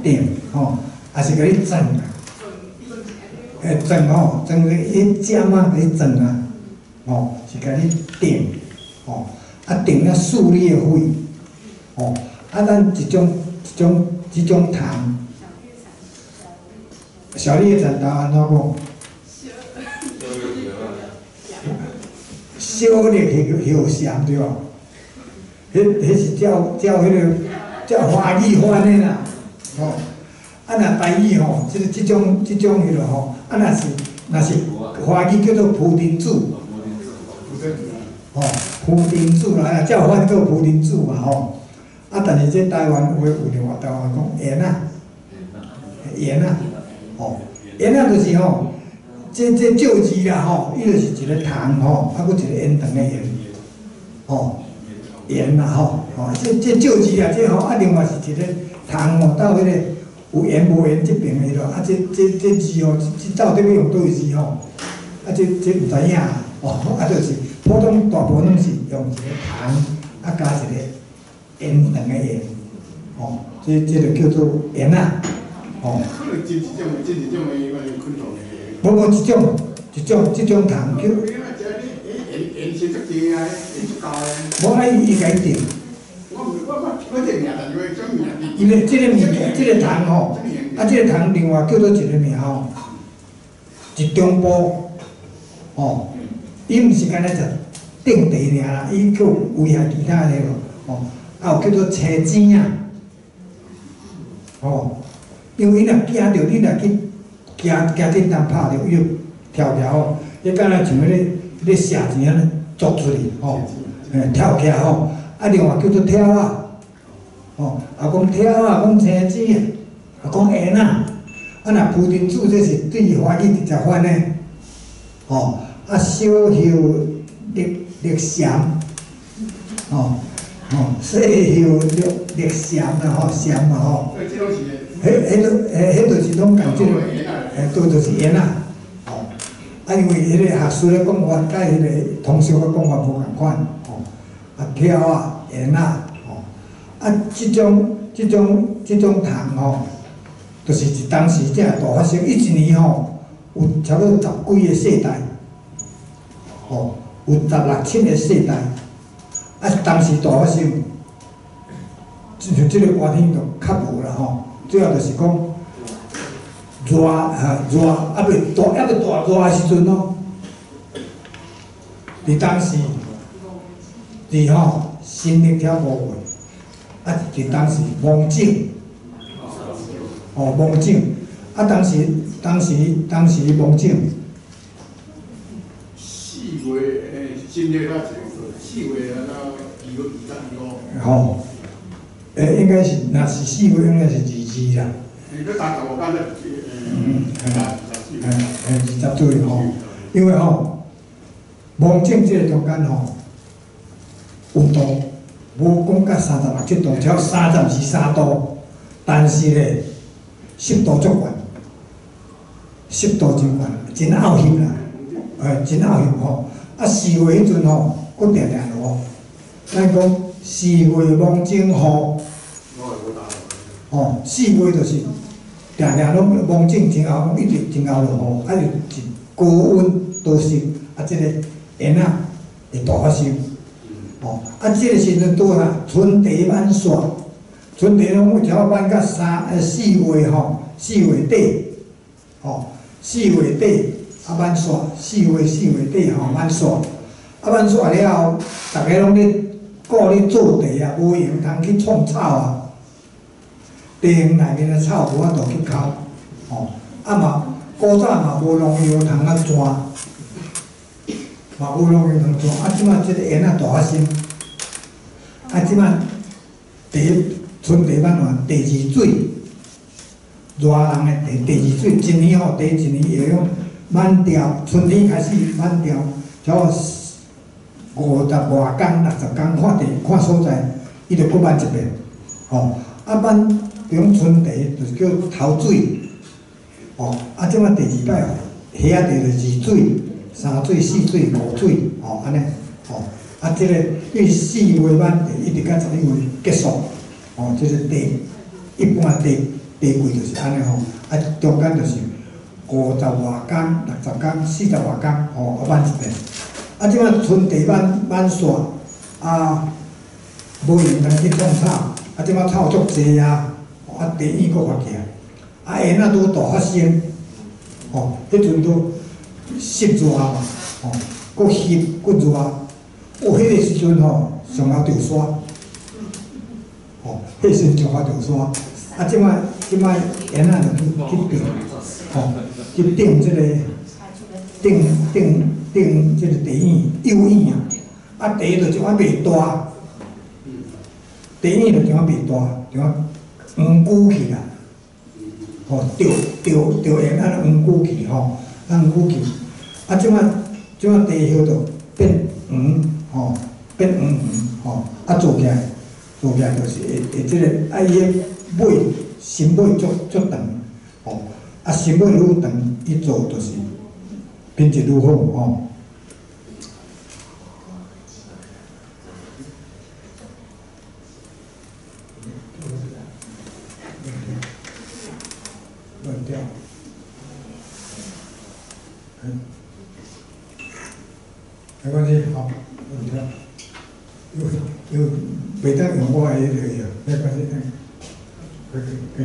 定，也是甲你装装迄针啊，甲你装啊，是甲你定，定了竖你的肺，咱即种虫，小丽在答安怎讲？小丽叶蝉对吧？迄是叫迄个华语翻的啦，若台语即种迄落若是那是华语叫做蒲丁煮，哦，蒲丁煮啦，叫法叫蒲丁煮嘛吼。啊，但是这台湾话有另外台湾讲盐啊，盐啊，哦，盐啊就是吼，这少字啦吼，伊就是一个糖吼，啊，搁一个盐糖的盐，哦，盐啦吼，哦，这少字啊，这吼啊，另外是一个糖吼，到迄个。有盐无盐这边的咯，啊，这字吼，这到底要用倒位字吼？啊，这毋知影哦，啊，就是普通大部分拢是用一个糖，啊，加一个盐糖的盐，哦，这就叫做盐啊，哦。可能真一种的昆虫的。无一种糖叫。盐先出济啊，盐出高的。无爱伊家定。我这名，但是我种名。因为这个物件，这个糖吼，啊，这个糖另外叫做一个名吼，一中波，哦，伊毋是干那食定地尔啦，伊佫危害其他的咯，哦，啊有叫做青钱啊，哦，因为伊若惊着，你若去惊电灯拍着，伊就跳吼，伊敢若像咧射钱安尼捉出去，吼，跳起来吼，啊另外叫做跳啊。哦，啊，讲跳啊，讲青钱啊，讲盐啊，啊，若蒲丁煮这是对华语直接翻的，哦，啊，小后绿咸，哦，细后绿咸啦，吼，咸嘛吼，迄就是拢讲即个，都就是盐啊，哦，啊，因为迄个学术的讲法甲迄个通俗的讲法无共款，哦，啊，跳啊，盐啊。啊，即种糖吼，就是当时正大发生，一年吼有差不多10几个世代，吼有16、17个世代，啊当时大发生，像即个寒天就较无啦吼，主要就是讲热啊袂大热的时阵咯，伫当时，伫吼新历跳舞会。啊，伫当时蒙景，哦蒙景，啊当时蒙景4月新历啊，4月啊，到2月22号。吼，应该是，若是4月，应该是22啦。你打15天20对吼，因为吼蒙景这个中间吼温度。无讲到36、7度，只要32、3度，但是咧湿度足悬，湿度真悬，真拗热啦，真拗热吼。啊4月迄阵吼，佫定落，咱讲4月蒙景雨，哦4月就是定拢蒙景真后，一直真后落雨，啊就高温多湿，啊即个盐啊会大发生。哦，啊，这个时阵拄啦，春茶满煞，春茶拢有条满到4月吼，4月底，哦，4月底啊满煞，4月底吼满煞，啊满煞了后，大家拢咧顾咧做茶啊，无用通去创草啊，茶园内面的草无法度去抠，哦，啊嘛古早嘛无农药通啊钻。嘛无农药通钻，啊，即摆即个盐啊大发生，啊，即摆第一春茶满完，第二水，热人的第二水，一年吼，第一年会用满条，春天开始满条，差不多50外工、60工看所在，伊就搁满一遍，吼，啊满用春茶就是叫头水，哦，啊，即摆第2摆虾仔茶就2水。3水、4水、5水，哦，安尼，哦，啊，即个因为4月满一直到11月结束，哦，即个一般茶季就是安尼吼，啊，中间就是50外工、60工、40外工，哦，啊满一遍，啊，即摆春茶满煞，啊，无用通去创草，啊，即摆草足济啊，啊，茶园搁发起来，啊，盐啊拄大发生，哦，迄阵都。湿热嘛，吼，佫湿佫热，迄个时阵吼，上后着山，吼，迄时阵上后着山，啊，即摆盐啊就去顶，吼，去顶即个顶即个地院幼院啊，啊地就种啊袂大，地院就种啊袂大，种啊黄久去啦，吼，着用安尼黄久去吼，黄久去，啊即摆地叶就变黄，吼，变黄吼，啊做起来就是会即个啊伊个尾身尾足长，吼，啊身尾愈长，伊做就是品质愈好吼。乱掉，没关系，好，乱掉，又袂当用我的迄个药，没关系，可以。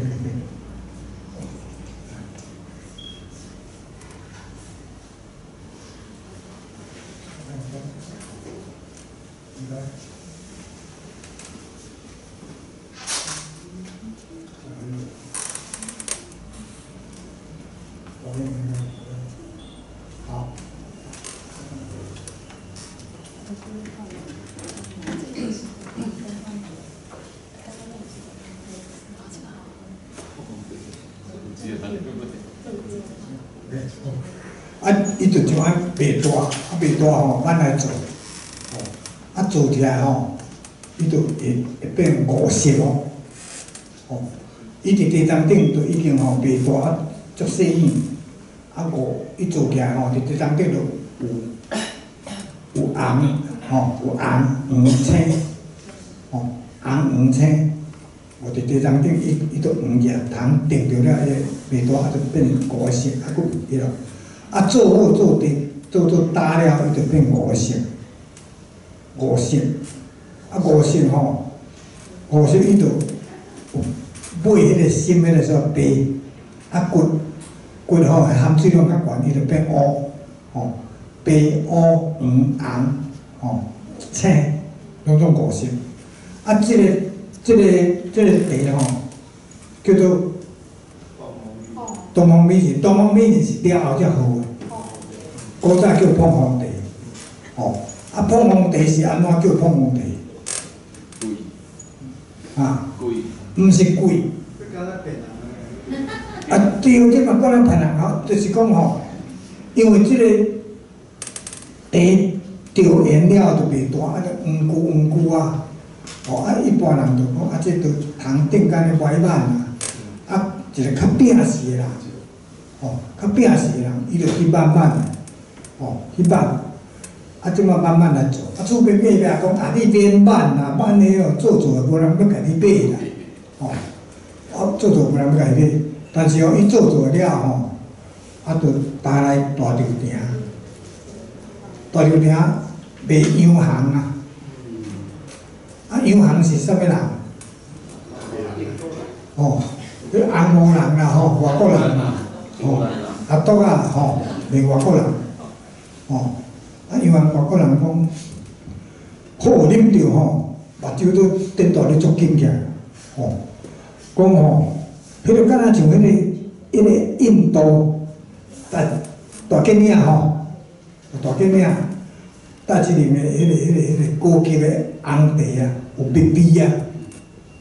好。啊，伊就种啊袂大吼，咱来做，吼，啊做起来吼，伊就会变五色哦，吼，伊伫地当顶就已经吼袂大啊，足细软，啊伊做起来吼，伫地当顶就有红，吼，有红黄青，吼，红黄青，我伫地当顶伊都黄叶糖定着了，伊袂大啊，就变五色，啊，佫迄落。啊，做好做打了，伊就变五色，啊五色吼，五色伊就有尾迄个心迄个说白，啊骨吼含水量较悬，伊就变乌，吼白乌黄红，吼青，两种五色。啊，这个茶吼，叫做东方美人，东方美人是了后才好诶。古早叫碰风茶，吼，啊碰风茶是安怎叫碰风茶？贵，啊，毋是贵。啊，对，即嘛讲咱骗人吼，就是讲吼，因为即个茶调原料就袂大，啊，黄久啊，吼，啊一般人就讲啊，这就通顶干的歪板啦，啊，一个较摒死的人，吼，较摒死的人，伊就去慢慢的。哦，去办，啊，即马慢慢来做。啊，厝边隔壁讲啊，你免办啦，办的哦，做无人要甲你买啦。哦，啊，做无人要甲你买，但是哦，伊做了吼，啊，就带来大条埕，大条埕卖洋行啊。啊，洋行是啥物人？哦，迄红毛人啦，吼，外国人，吼，啊，毒啊，吼，卖外国人。哦，啊，因为外国人讲，好啉着吼，目睭都瞪大咧足紧起来，吼，讲吼，迄个敢若像迄个印度大建岭吼，大建岭，带一啉的迄个高级的红茶啊，有蜜味啊，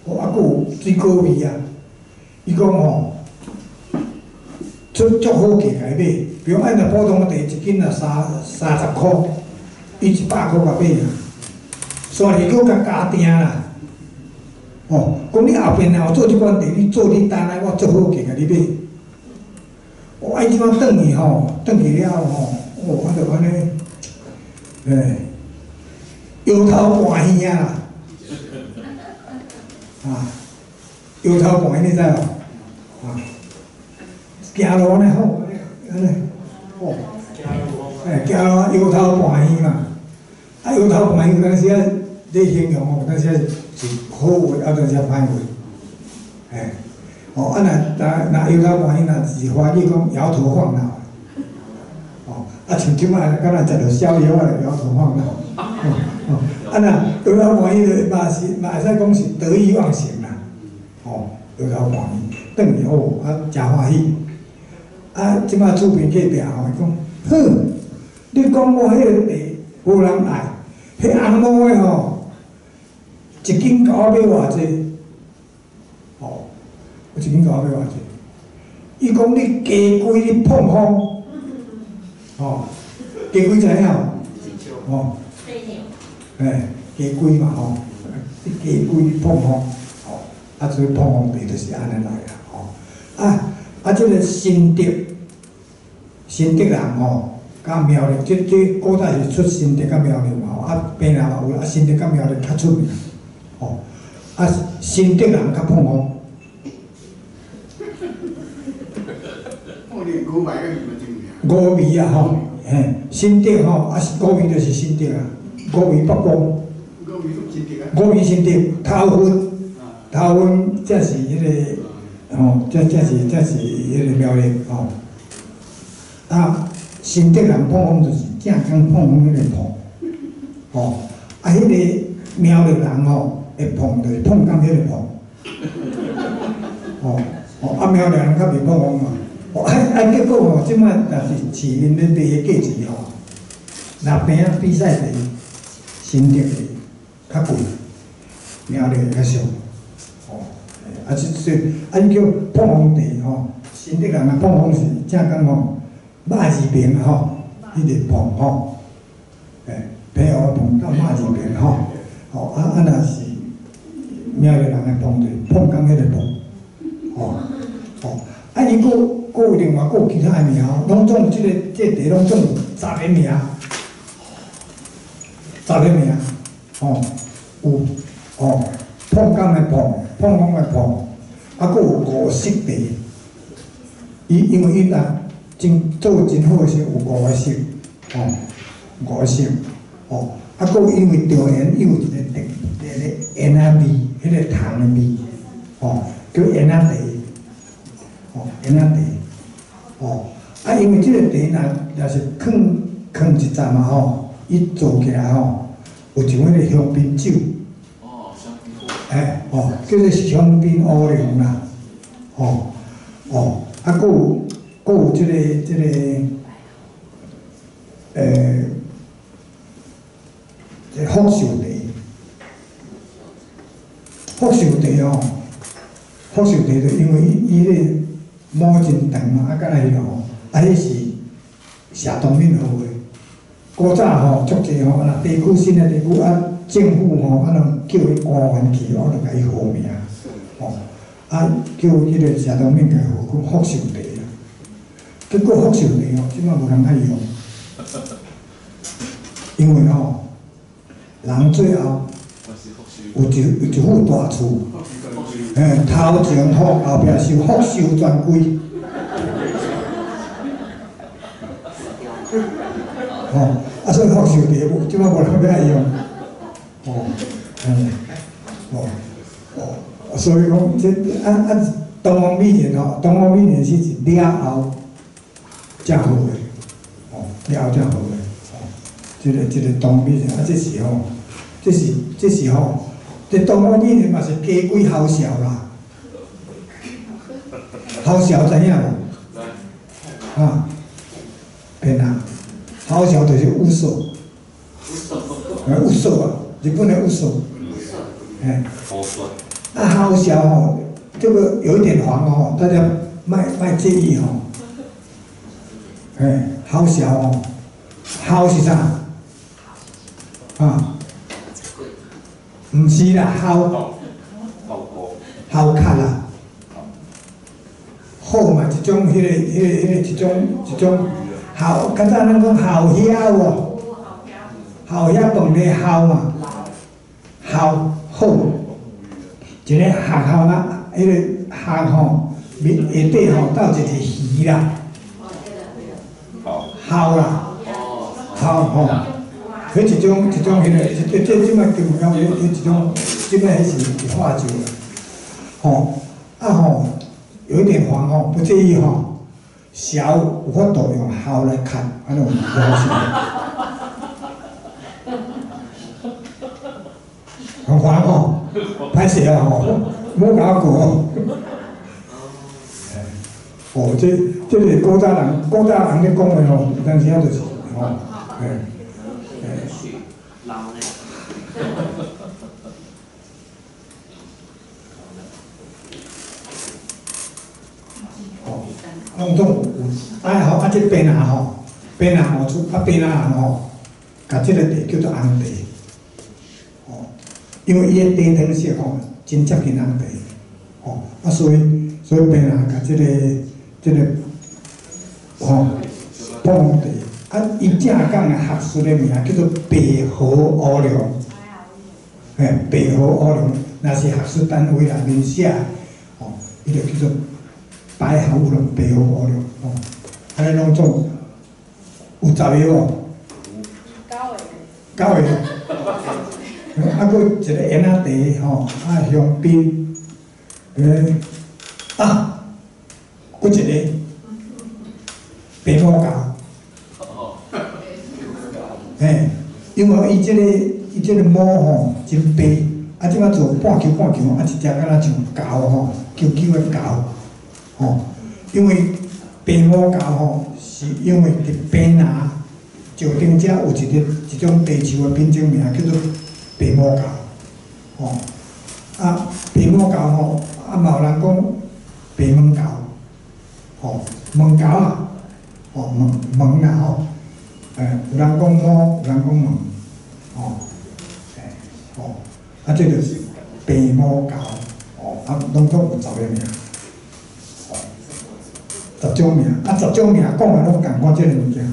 哦，啊，佫有水果味啊，伊讲吼。足好价来买，比如按照普通的茶一斤啊30块，伊100块甲买啊，所以佮加订啦。哦，讲你后边若有做即款茶，你做你单来，我足好价甲你买。我爱即摆转去吼，转去了吼，我就安尼，摇头半耳啊，啊，摇头半耳你知无？啊。行路呢好，安尼，哦，行路摇头半耳嘛，啊摇头半耳有当时啊，你形容哦，有当时是好话，啊，有当时歹话，哦，啊若摇头半耳，若是华语讲摇头晃脑，哦，啊像即摆敢若食着逍遥啊，摇头晃脑，哦，啊若摇头半耳嘛会使讲是得意忘形啦，哦，摇头半耳，转去哦，啊真欢喜。啊，即摆厝边隔壁吼，伊讲，哼，你讲我迄个地无人爱，迄红毛的吼，一斤甲我买偌济？哦，有一斤甲我买偌济？伊讲你加贵，你碰风，哦，加贵知影无？哦，加贵嘛吼，你加贵你碰风，哦，啊，所以碰风地就是安尼来啦，吼，即个新竹人吼，甲苗栗，这古早是出新竹甲苗栗嘛吼，平南嘛有啦，新竹甲苗栗较出名，吼，新竹人较碰风。古牌个名真名。五味啊吼，嘿，新竹吼，是五味就是新竹啊，五味北光。五味新竹啊。五味新竹，头份才是迄个，吼，才是迄个苗栗吼。新竹人碰风就是正讲碰风迄个碰，吼，迄个苗栗人吼会碰就是碰到迄个碰，吼，苗栗人较袂碰风嘛。结果吼，即摆若是市面咧卖个价钱吼，若平啊比赛地，新竹的较贵，苗栗的较俗，吼，你叫碰风地吼，新竹人啊碰风是正讲吼，肉字边吼，迄个碰吼，平湖碰到肉字边吼，若是苗栗人的碰就是碰到迄个碰，伊佫有另外佫有其他的名，拢总有这地拢总有10个名，10个名，有碰工的碰，碰风的碰，佫有5色地，因为伊做真好势，有5个色，5个色，佫有因为调研有一个烟仔味，迄个糖的味，叫烟仔地。烟仔地，因为即个茶若是放一站嘛吼，伊做起来吼，有像迄个香槟酒，叫做香槟乌龙啦，佫有即个福寿茶，福寿茶就因为伊迄个。毛真长嘛，甲来迄个吼，迄是谢东閔学的。古早吼，足济吼，若地区新的地区政府吼，就叫伊官员去，就甲伊号名，叫迄个谢东閔甲号讲福寿茶啦。结果福寿茶吼，即摆无人爱用，因为吼，人最后有一户大厝。头前福，后壁是福寿全归，所以福寿茶即摆无人要爱用，所以讲这东方美人吼，东方美人是了后才好的，了后才好的，这个东方美人这是吼，这是吼。这东方美人嘛是加贵好笑啦，好笑知影无？骗啊！好笑就是乌索，乌索啊，日本的乌索，好笑吼，这个有一点黄吼，大家卖介意吼，好笑哦，好是啥？毋是啦，好卡啦，好嘛，一种一种好，较早咱讲好遐喎，好遐饭咧好嘛，好，一个学校啊，迄个学吼，面下底吼斗一个鱼啦，好啦，好吼。迄一种迄个，这即摆中央有一种，即摆迄是化酒啦，有一点黄吼，不介意吼，小有法度用烤来砍，安尼有很黄吼，歹势啊吼，莫甲我过。哦，这是古早人咧讲的吼，有当时啊就是吼，老呢？哦，拢总有，吼，这边仔吼，边仔吼出，边仔人吼，甲这个地叫做红地，哦，因为伊的地汤色吼，真接近红地，哦，所以边仔甲这个吼，碰地，伊正港的学术的名叫做白河乌龙，白河乌龙，若是学术单位内面写，哦，伊就叫做白河乌龙、白河乌龙，哦，安尼拢总有10个哦。9个，搁一个烟仔茶吼，香槟，搁一个白毛膏，因为伊这个毛吼真白，即摆做半球，一只敢若像膏吼，球的膏，吼，因为白毛膏吼，是因为伫边仔石顶遮有一种地树的品种名叫做白毛膏，吼，白毛膏吼，嘛有人讲白毛膏，吼，毛膏啊，吼，毛啦吼，有人讲毛，有人讲毛，吼，吼，这就是白毛膏，吼，拢总有10个名，吼，10种名，10种名讲的拢共款，这个物件。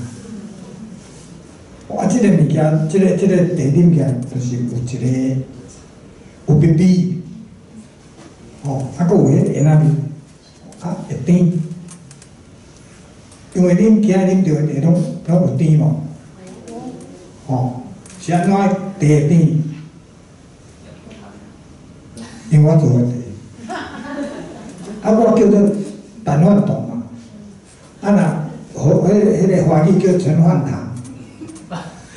这个物件，这个茶啉起来就是有一个有蜜味，吼，搁有迄烟仔味，会甜，因为恁今仔啉着的拢有甜无，吼，是安怎茶会甜？因为我做的茶，我叫做蛋饭冻嘛，若迄个华语叫陈饭堂。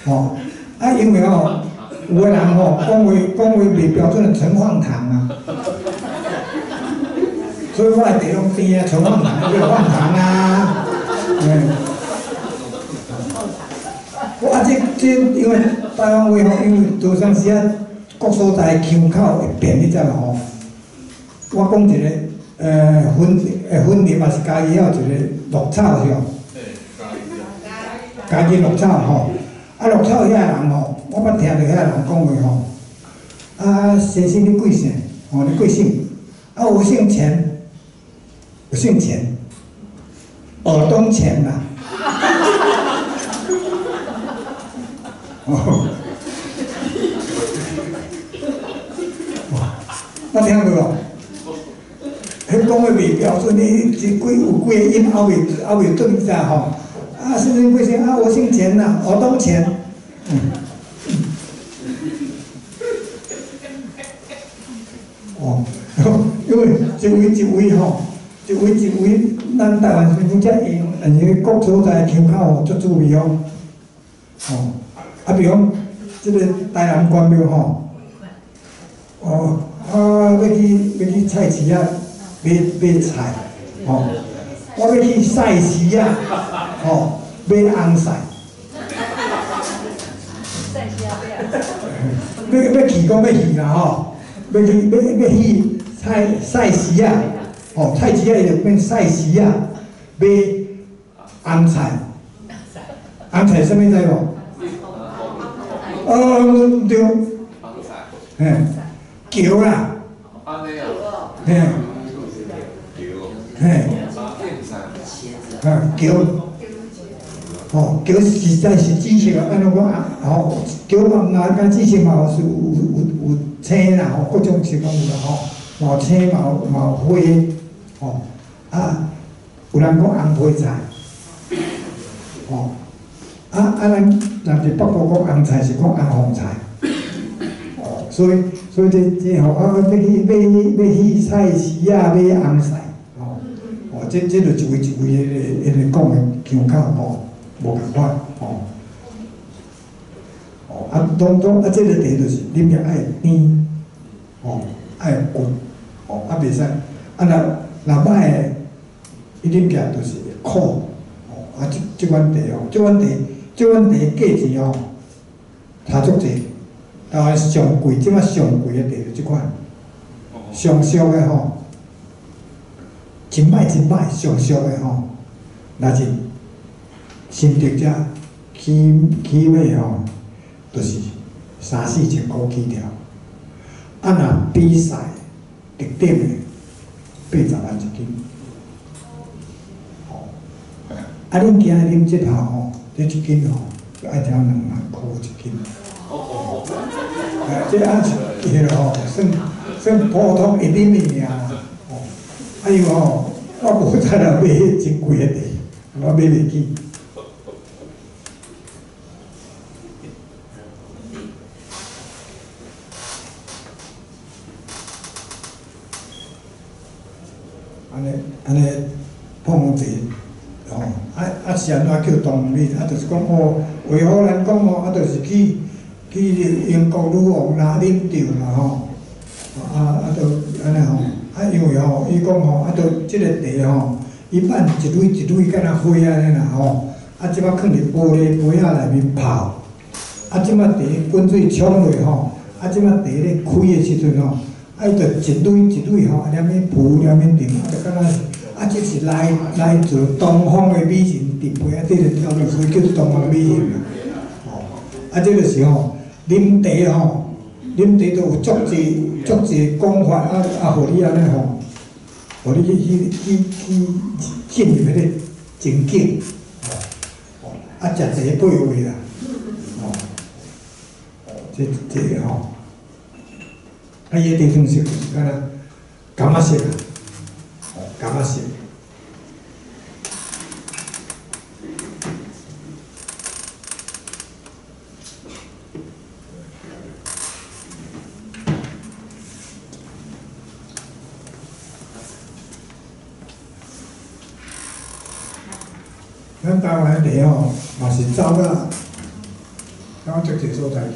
哦，因为吼，有个人吼讲话袂标准的陈饭堂啊，所以我的茶拢甜啊，陈饭堂叫饭堂啊，我这因为台湾话吼，因为多啥时啊，各所在腔口会变，你知无吼？我讲一个粉粒嘛是家己遐有一个绿草是无？家己绿草吼。绿草遐人吼，我捌听着遐人讲话吼，先生你贵姓？哦，你贵姓？我姓钱，我姓钱，尔东钱呐。我听过哦，迄讲话袂标准，你有几个音后袂对，你知吼？先生贵姓？我姓钱呐，尔东钱。哦，因为一位吼，一位，咱台湾先生才会用，但是各所在腔口吼足趣味哦。比如这个台南关庙吼，要去菜市啊买菜，我要去菜市啊，买红菜。要去讲要去啦吼，要去菜市啊，菜市啊伊就变菜市啊，买红菜，红菜啥物知无？对，桥啦，桥实在是紫色啊，安怎讲桥嘛敢紫色嘛是有青啦，各种情况有啦嘛有青嘛有灰，有人讲红皮菜，咱若是北部讲红菜是讲红红菜，所以这要去菜市啊买红菜，这就一位迄个讲的腔口无共款，这个茶就是啉了爱甜，爱滚，袂使，若歹的，伊啉起来就是会苦，哦，啊，即款茶哦，即款茶价钱哦，差足济，台湾上贵，即摆上贵的茶就即款，上俗的吼，真歹上俗的吼，若是新竹遮起码吼，就是3、4千箍起条，啊，若比赛特定的80万一斤。啊，恁今日啉即头吼，这一斤吼，爱条2万箍一斤。这按迄个吼，算普通一啉的尔。哦，哎呦吼，我无再来买迄真贵的茶，我买袂起。安尼碰茶。哦，是安怎叫动力？就是讲哦，为好咱讲哦，就是去英国女王啦、领袖啦吼，就安尼吼，因为吼，伊讲吼，就即个茶吼，伊办一蕊一蕊敢若花安尼啦吼，即摆放伫玻璃杯仔内面泡，即摆茶滚水冲落吼，即摆茶咧开的时阵吼，伊就一蕊一蕊吼，连面浮连面沉，就敢若是。即是来自东方的美人伫杯仔底咧跳落，所以叫做东方美人啦。哦，即就是吼，啉茶吼，啉茶都有足济讲法，互你安尼吼，互你去进入迄个情境。哦，食茶八味啦。哦，这吼，伊个地方是敢若柑仔色啊。柑仔色，咱台湾的茶吼，嘛是走到足济所在去。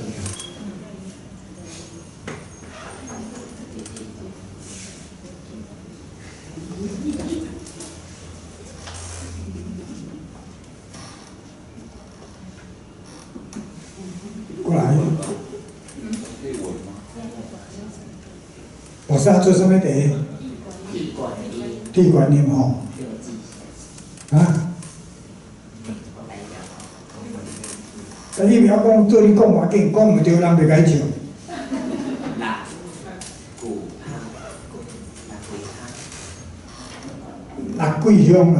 过来，我是要做什么茶？地观音吼，啊？但你不要讲做你讲话紧，讲唔对人袂该笑。六桂香啊！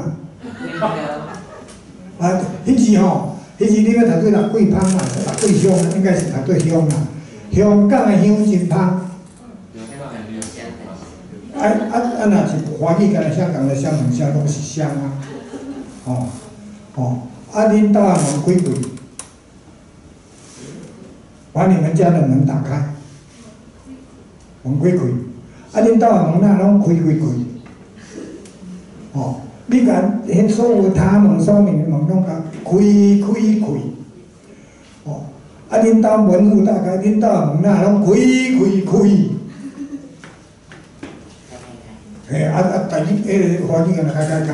迄时吼，迄时你要读对六桂香嘛，六桂香啊，应该是读对香啦。香港的香真香。若是华语跟香港的香很像，拢是香啊。恁兜的门开开，把你们家的门打开，门开开。恁兜的门哪拢开。你甲迄所有他门、所面的门拢甲开。恁兜门户打开，恁兜的门哪拢开。嘿，但是迄个环境敢若开尔。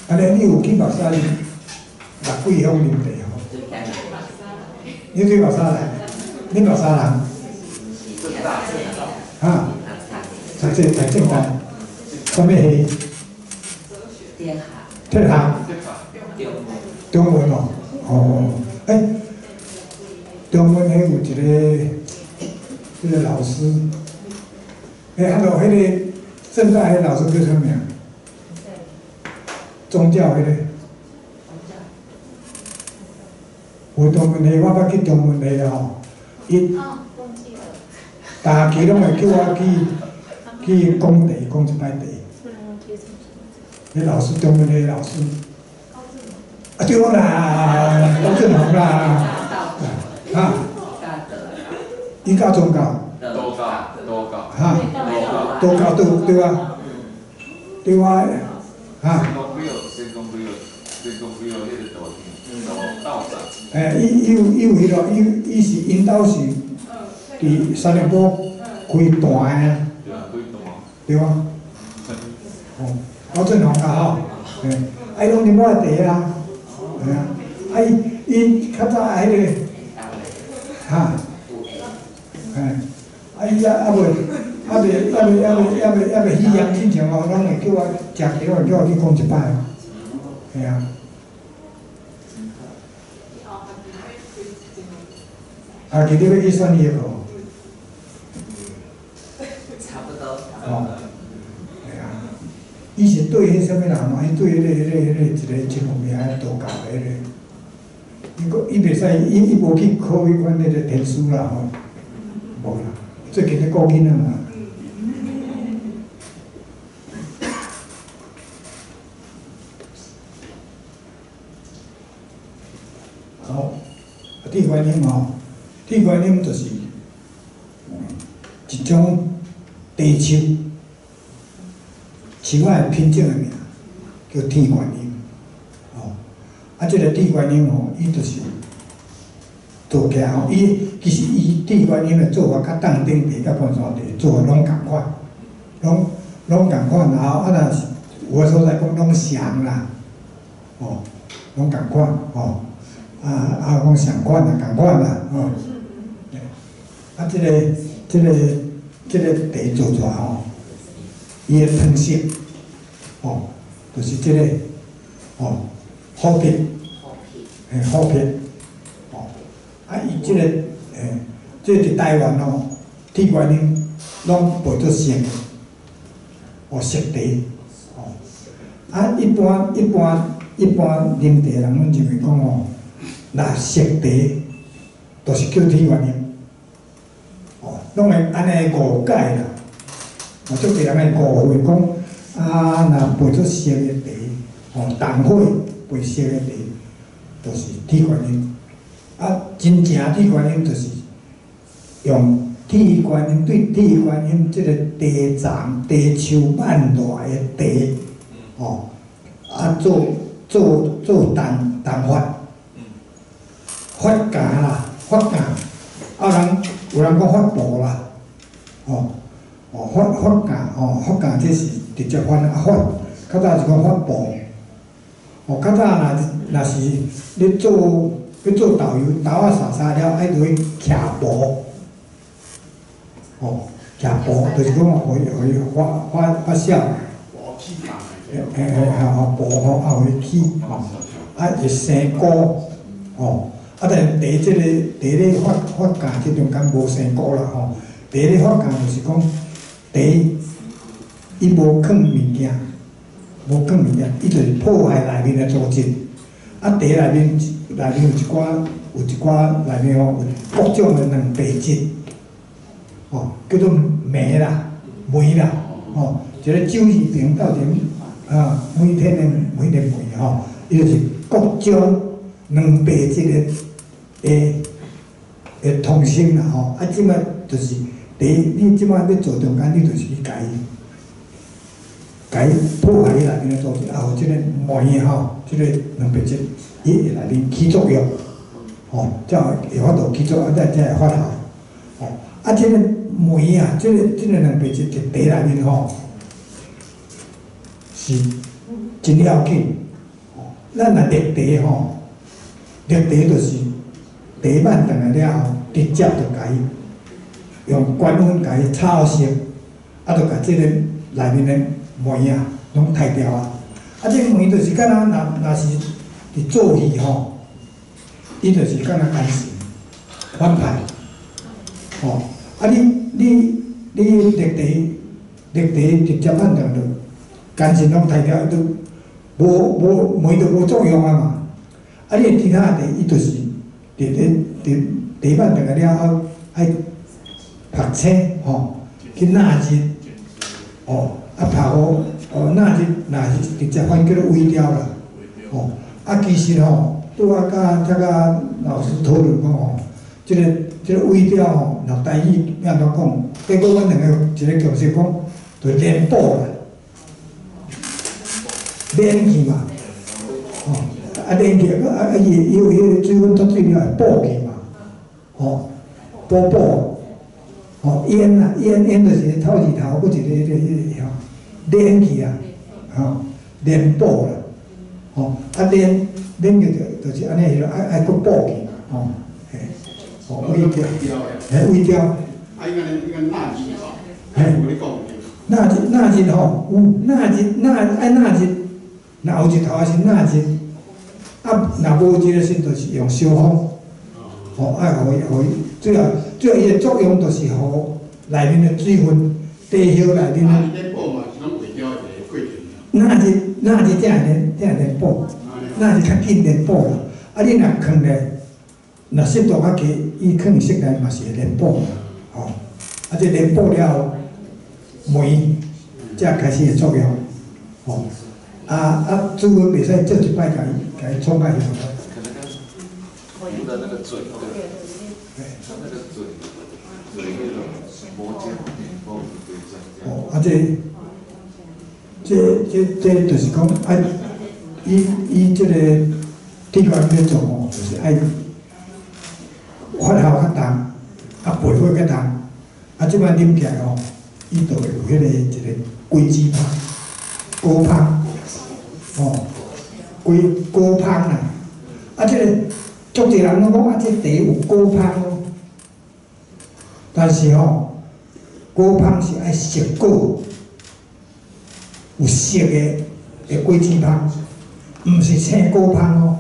安尼你有去目屎啉六桂香啉茶吼？你去目屎来？你目屎人？啊？读正大，什么系？铁行。中文哦。中文迄有一个老师，迄个正大迄老师叫啥名？宗教迄个。有中文系，我捌去中文系吼，伊大家拢会叫我去讲题，讲一摆题。迄老师中文系老师。对啦，高振宏啦。伊教宗教。多教。多教对啊，对啊，道长。伊有迄个，伊是因兜是伫三联坡开弹啊，对啊，开弹。对啊。哦，高振宏啊吼，伊拢啉我的茶啊，啊伊较早迄个，哈，伊还袂喜洋进前哦，拢会叫我食茶，叫我去讲一摆哦，系啊。啊，今日要去选伊个哦。差不多。哦。伊是对迄啥物人嘛？伊对迄个一个节目名道教的迄个，伊袂使，伊无去考迄款迄个天书啦吼，无啦，最近咧顾囡仔嘛。好，地观音吼，地观音就是一种地树。树仔品种的名叫天观音，哦，啊，这个天观音吼，伊就是做起来吼，伊其实伊天观音的做法甲当顶地甲盘山地做法拢共款，拢共款，然后啊若是有个所在讲拢像啦，哦，拢共款，哦，讲相款啦，共款啦，哦，啊，这个地做出来吼。伊的汤色，哦，就是这个，哦，虎皮，虎皮，哦，啊，伊这个，这伫台湾哦，天观音拢陪做熟的，哦，熟茶，哦，啊，一般啉茶人拢认为讲哦，若熟茶，就是叫天观音，哦，拢会安尼误解啦。我足侪人来误会讲，若陪做熟的茶，淡火陪熟的茶，就是铁观音。真正铁观音就是用铁观音对铁观音即个茶藏、茶树蔓来的茶，做淡法，发芽啦，发芽，有人讲发布啦，发芽这是直接发较早是讲发布，较早若是要做豆油，豆仔撒了，爱落去徛布，徛布就是讲互伊发酵，布互伊起，会生菇，但茶即个茶咧发芽即中间无生菇啦，茶咧发芽就是讲。茶，伊无放物件，伊就是破坏内面的组织。茶内面有一寡内面有各种的蛋白质，叫做酶啦、酶啦，一个酒字边斗阵每天的酶伊就是各种蛋白质的通性啦，即摆就是。你即摆要做中间，你就是去甲伊破坏伊内面的组织，互即个酶即个蛋白质，伊会内面起作用，才会法度起作用，才会发酵，即个酶即个蛋白质伫茶内面是真要紧，咱若热茶热茶就是茶板转来了后，直接就甲伊。用管粉甲伊炒熟，就甲即个内面的酶拢刣掉啊！即个酶就是敢若是伫做戏伊就是敢若干神反派，你热茶直接反正就干神拢刣掉，都酶就无作用啊嘛！你其他茶伊就是伫茶板转来了后，爱。拍青去纳热，拍好，纳热若是直接翻叫做微调啦，其实拄仔甲老师讨论讲即个微调若台语要安怎讲？结果阮两个一个共识讲，就连补啦，连去嘛，连去伊有迄个水分脱水了会补去嘛，补。吼烟啊烟就是透字头，佫一个吼连去啊，吼连补啦，吼连就是安尼迄落爱佫补去，吼嘿，吼微调，嘿微调，啊应该纳金吼，嘿，我你讲对。纳金吼有纳金，若有一头是纳金，啊若无即个先就是用烧风。吼，爱互伊主要伊个作用就是互内面的水分地叶内面的。连补嘛是拢袂掉一个过程。那是正会连补，那是较紧连补啦。啊，你若放咧，若湿度较低，伊放室内嘛是会连补啦。吼，啊，这连补了后，酶才开始会作用。吼，煮饭袂使做一摆，甲伊冲下去。的那个嘴，对，它那个嘴那种磨尖，哦，啊这就是讲，伊这个铁管要做哦，就是爱发酵较重，啊焙火较重，啊即摆啉起来哦，伊就会有迄个一个龟子香、高香，哦，高香啦，啊这个。足侪人拢讲啊，这茶有高香哦，但是吼，高香是爱熟果，有熟的果子香，毋是青高香哦。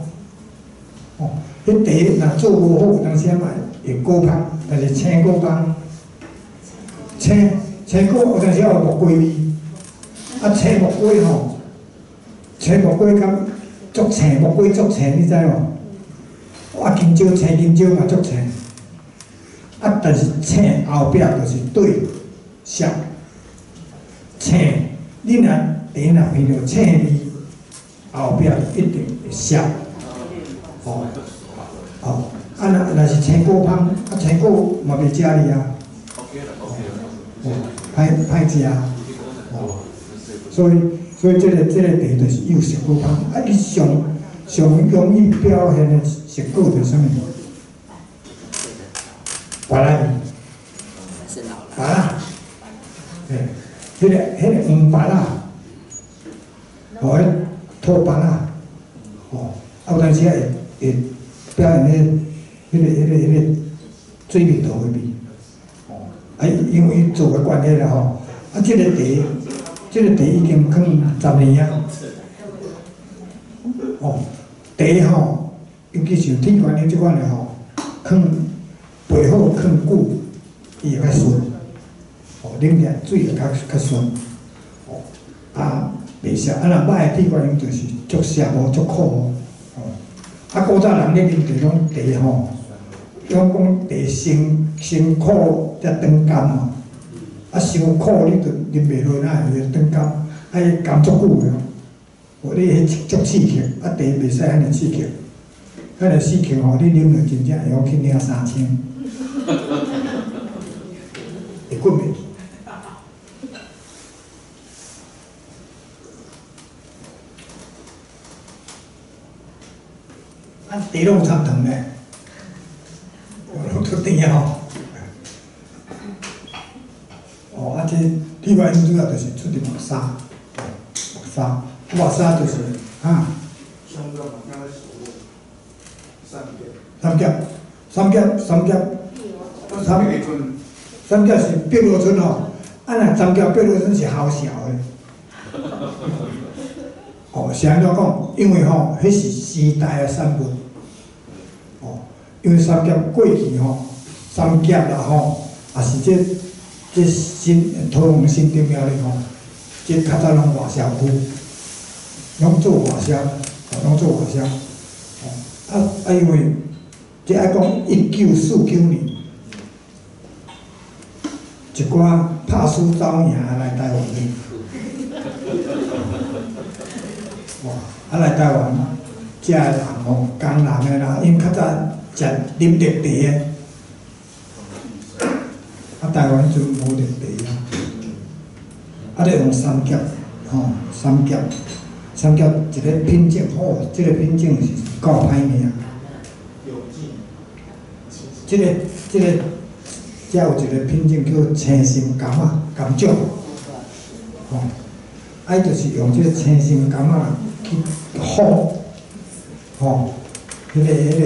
哦，迄茶若做无好，有当时仔嘛会高香，但是青高香，青果有当时有木瓜味，啊青木瓜吼，青木瓜敢足青，木瓜足青，你知无？啊，青椒嘛足青，啊，但是青后壁就是对涩，青，你若茶若闻到青味，后壁一定会涩，哦，哦，啊，若是青果香，啊，青果嘛袂食哩啊，哦，歹食，哦，所以这个茶就是有熟果香，啊，伊上容易表现的食果就是啥物？芭乐味，芭乐，嘿，迄个黄芭乐，哦，迄土芭乐，哦，啊有当时会表现迄个水蜜桃的味，哦，啊因为伊做的关系啦吼，啊这个茶已经放10年啊，哦。茶吼，尤其像铁观音即款的吼，放焙好放久，伊会较顺，哦，啉起来水会较顺，哦，啊袂涩，啊若歹的铁观音就是足涩无足苦哦，啊古早人咧啉茶拢茶吼，讲茶先苦才长甘嘛，啊伤苦你就啉袂落哪会长甘，爱甘足久的。哦，你迄足刺激，啊茶袂使安尼刺激，安尼刺激吼，你啉了真正会晓去领3千，会困袂？啊茶拢有掺糖嘞，拢出甜吼。哦，啊这铁观音主要就是出伫目沙，目沙。目沙就是啊，三甲是碧螺春吼，啊若三甲碧螺春是好笑的。哦，是安怎讲？因为吼，迄是时代的产物。哦，因为三甲过去吼，三甲啦吼，也是这新桃园新竹苗栗吼，这较早拢外销区。拢做外销，拢做外销，哦，因为这爱讲1949年，一寡拍输走赢来台湾去，哇，来台湾，遮人吼，工人的啦，因较早食啉绿茶的，台湾阵无绿茶啊，咧用三甲，吼，三甲一个品种好，这个品种是够歹命。这个遮有一个品种叫青心柑啊，柑种，伊就是用这个青心柑啊去烘，迄个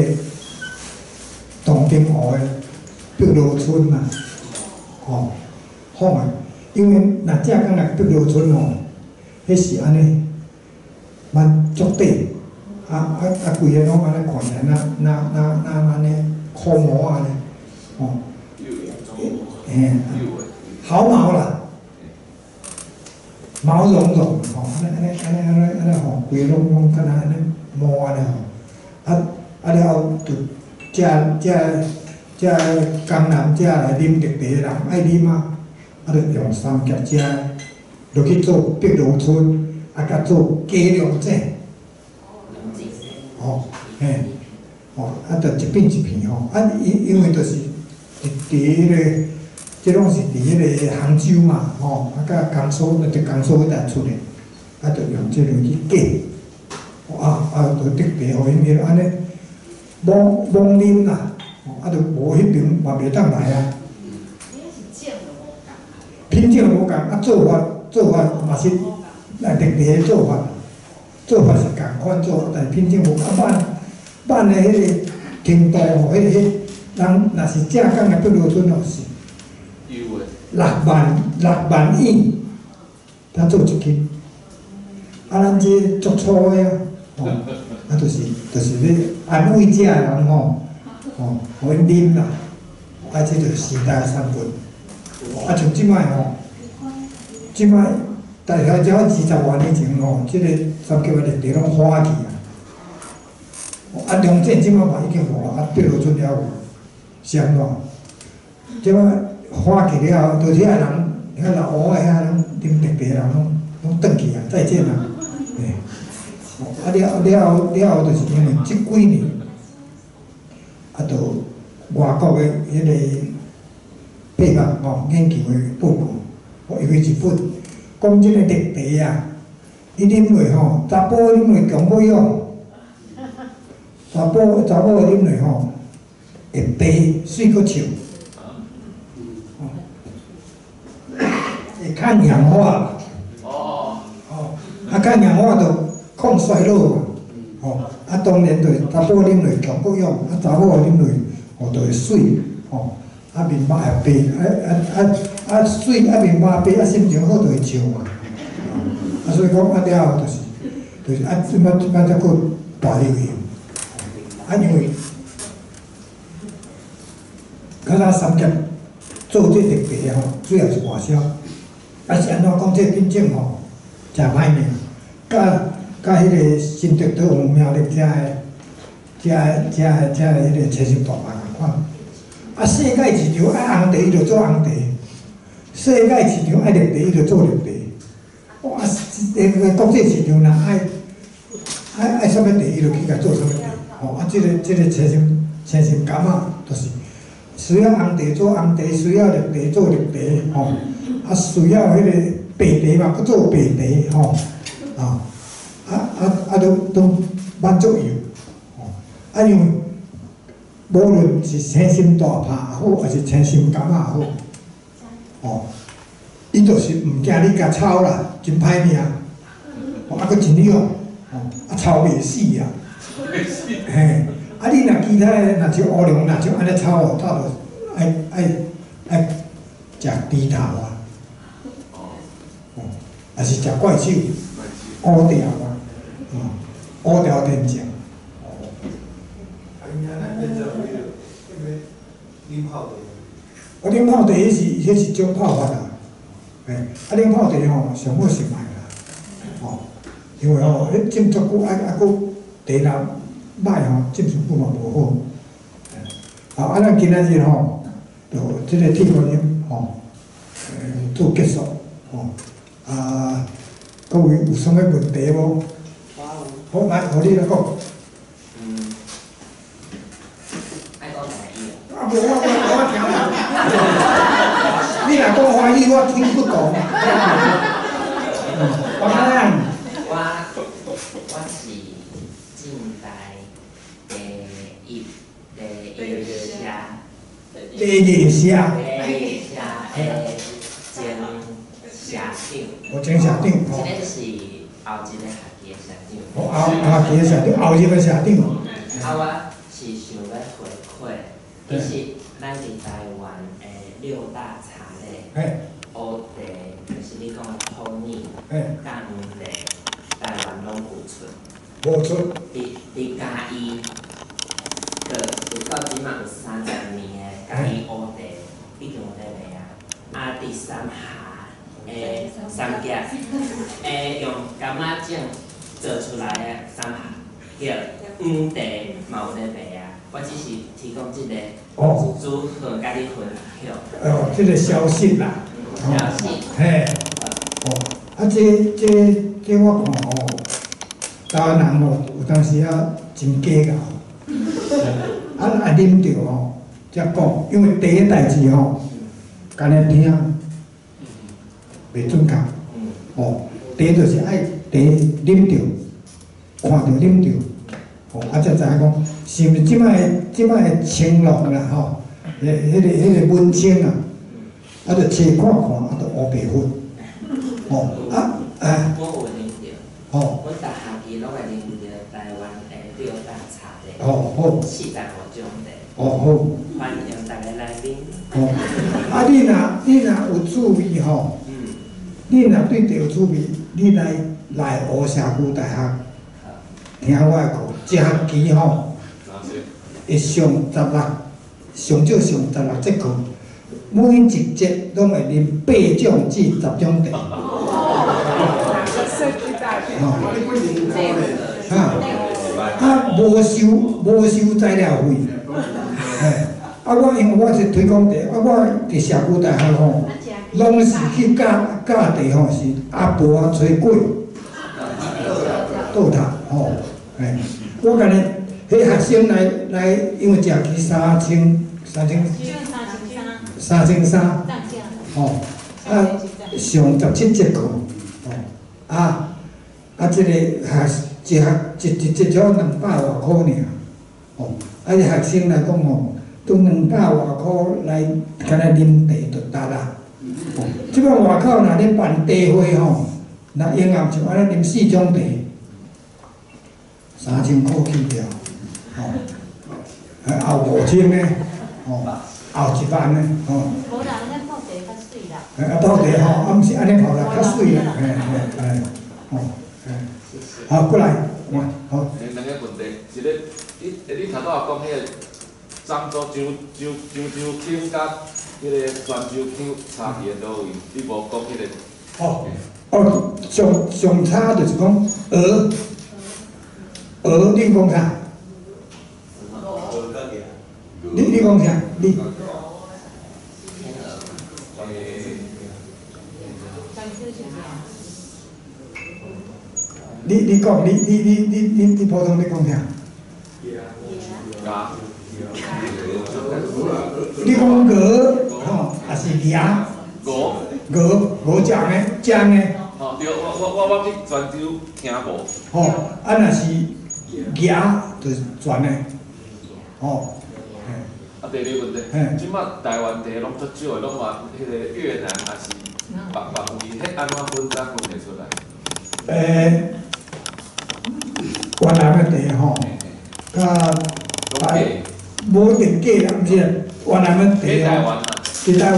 东平湖的碧螺春啊，烘啊，因为若正讲若碧螺春迄是安尼，蛮足底，规个拢安尼看起来，安尼枯毛安尼，毫毛啦，毛茸茸，安尼规个拢敢若安尼毛安尼了后就遮江南遮来啉绿茶的人爱啉啊，就用三脚遮落去做碧螺春，甲做鸡凉井，就一片一片因为就是伫迄个，即拢是伫迄个杭州嘛，甲江苏迄带出的，就用即落去挤，就绿茶互因安尼懵啉啦，就无迄边嘛袂当来啊。品种无共，做法嘛是绿茶的做法是共款做，但品种无版的迄个程度迄人若是正港的碧螺春是6万亿，他做一斤，咱这足粗的就是咧安慰遮人互因啉啦，这就是时代的产品。像即摆大概只20外年前即个三叫的绿茶拢花去啊。凉井即摆嘛已经无啊，碧螺春了有，是安怎？即摆花去了后，就是遐人，遐老乌的遐人啉绿茶人拢转去啊，再见啊。了后就是因为即几年，就外国的迄个配合研究的报告，因为日本讲即个绿茶啊，伊啉落查甫啉落强过用，查某啉落会白水阁臭，会抗氧化。抗氧化就抗衰老嘛。当然就是查甫啉落强过用，查某啉落就会水，面目会白，水面目白，心情好就会笑嘛。所以讲了后就是即摆才佫大流行。因为较早三甲做这绿茶主要是外销，是安怎讲这品种真歹命，甲迄个新竹岛有名的遮迄个青心大麻共款。世界市场爱红茶，伊就做红茶；世界市场爱绿茶，伊就做绿茶。国际市场若爱什么茶，伊就去甲做什么茶。这个青心柑啊，就是需要红茶做红茶，需要绿茶做绿茶，需要迄个白茶嘛，佫做白茶，都满足伊。因为无论是青心大麻也好，还是青心柑也好，伊就是毋惊你甲臭啦，真歹命，佫真勇，臭袂死啊！嘿，你若其他的，若像乌龙，若像安尼臭，它就爱食猪头啊，还是食怪兽、乌条啊，乌条天将。啉泡茶迄是种泡法啦，啉泡茶上好先卖啦，因为迄浸足久，佫茶若歹浸上久嘛无好。咱今仔日就即个铁观音做结束各位有啥物问题无？好，来，互你来讲。我听你若讲欢喜，我听不懂。我是近代第一写。第二写。前社长。我前社长，这个是后一个学期的社长。后期的社长，后日的社长。我是想要回馈，其实咱伫台湾的6大茶类，乌茶就是你讲的普洱，甲黄茶，台湾拢有出。无出。伫嘉义，到即嘛有30年的嘉义乌茶，已经有在卖啊。啊，第三下三甲用柑仔酱做出来的三下叫黄茶嘛有在卖啊。我只是提供即个组合，甲你分享。这个消息啦。消息。嘿。这我看台湾人有当时啊真计较。啉着才讲，因为第一代志干那听，袂准确。第一就是爱啉着，看着啉着，才知影讲是毋是即摆的青龙啦迄个文青啊，就切看看，就乌白粉。我有啉着。我逐学期拢会啉着台湾的6大茶类。45种茶。好。欢迎大家来啉。你若有趣味你若对这有趣味，你来乌社区大学听我的课，一学期会上上少上16节课，每一节拢会啉8种至10种茶。无收材料费。我因为我是推广茶，我伫社区大学拢是去教茶是阿婆啊、炊粿、倒塔我甲你迄学生来，因为食期3300，上17节课，这个一节课200外块尔，学生来讲都200外块来，干那啉茶就值啦。即摆外口若咧办茶会若永暗像安尼啉4种茶，3000块起跳，后5000的，后1万的，无啦，咱泡茶较水啦。泡茶毋是安尼泡啦，较水啦，好，过来，好。两个问题，一个，你头拄也讲迄个漳州町甲迄个泉州町差别在倒位？你无讲迄个。上差就是讲鹅，你讲啥？你讲啥？你。你讲，你普通你讲啥？你讲鹅，还是鸭？鹅酱的，酱的。对，我去泉州听无。若是鸭就是全的。第二个问题，即摆台湾茶拢足少的，拢话迄个越南还是别位，迄安怎分才分得出来？越南的茶甲无一定假啦，毋是越南的茶伫台湾，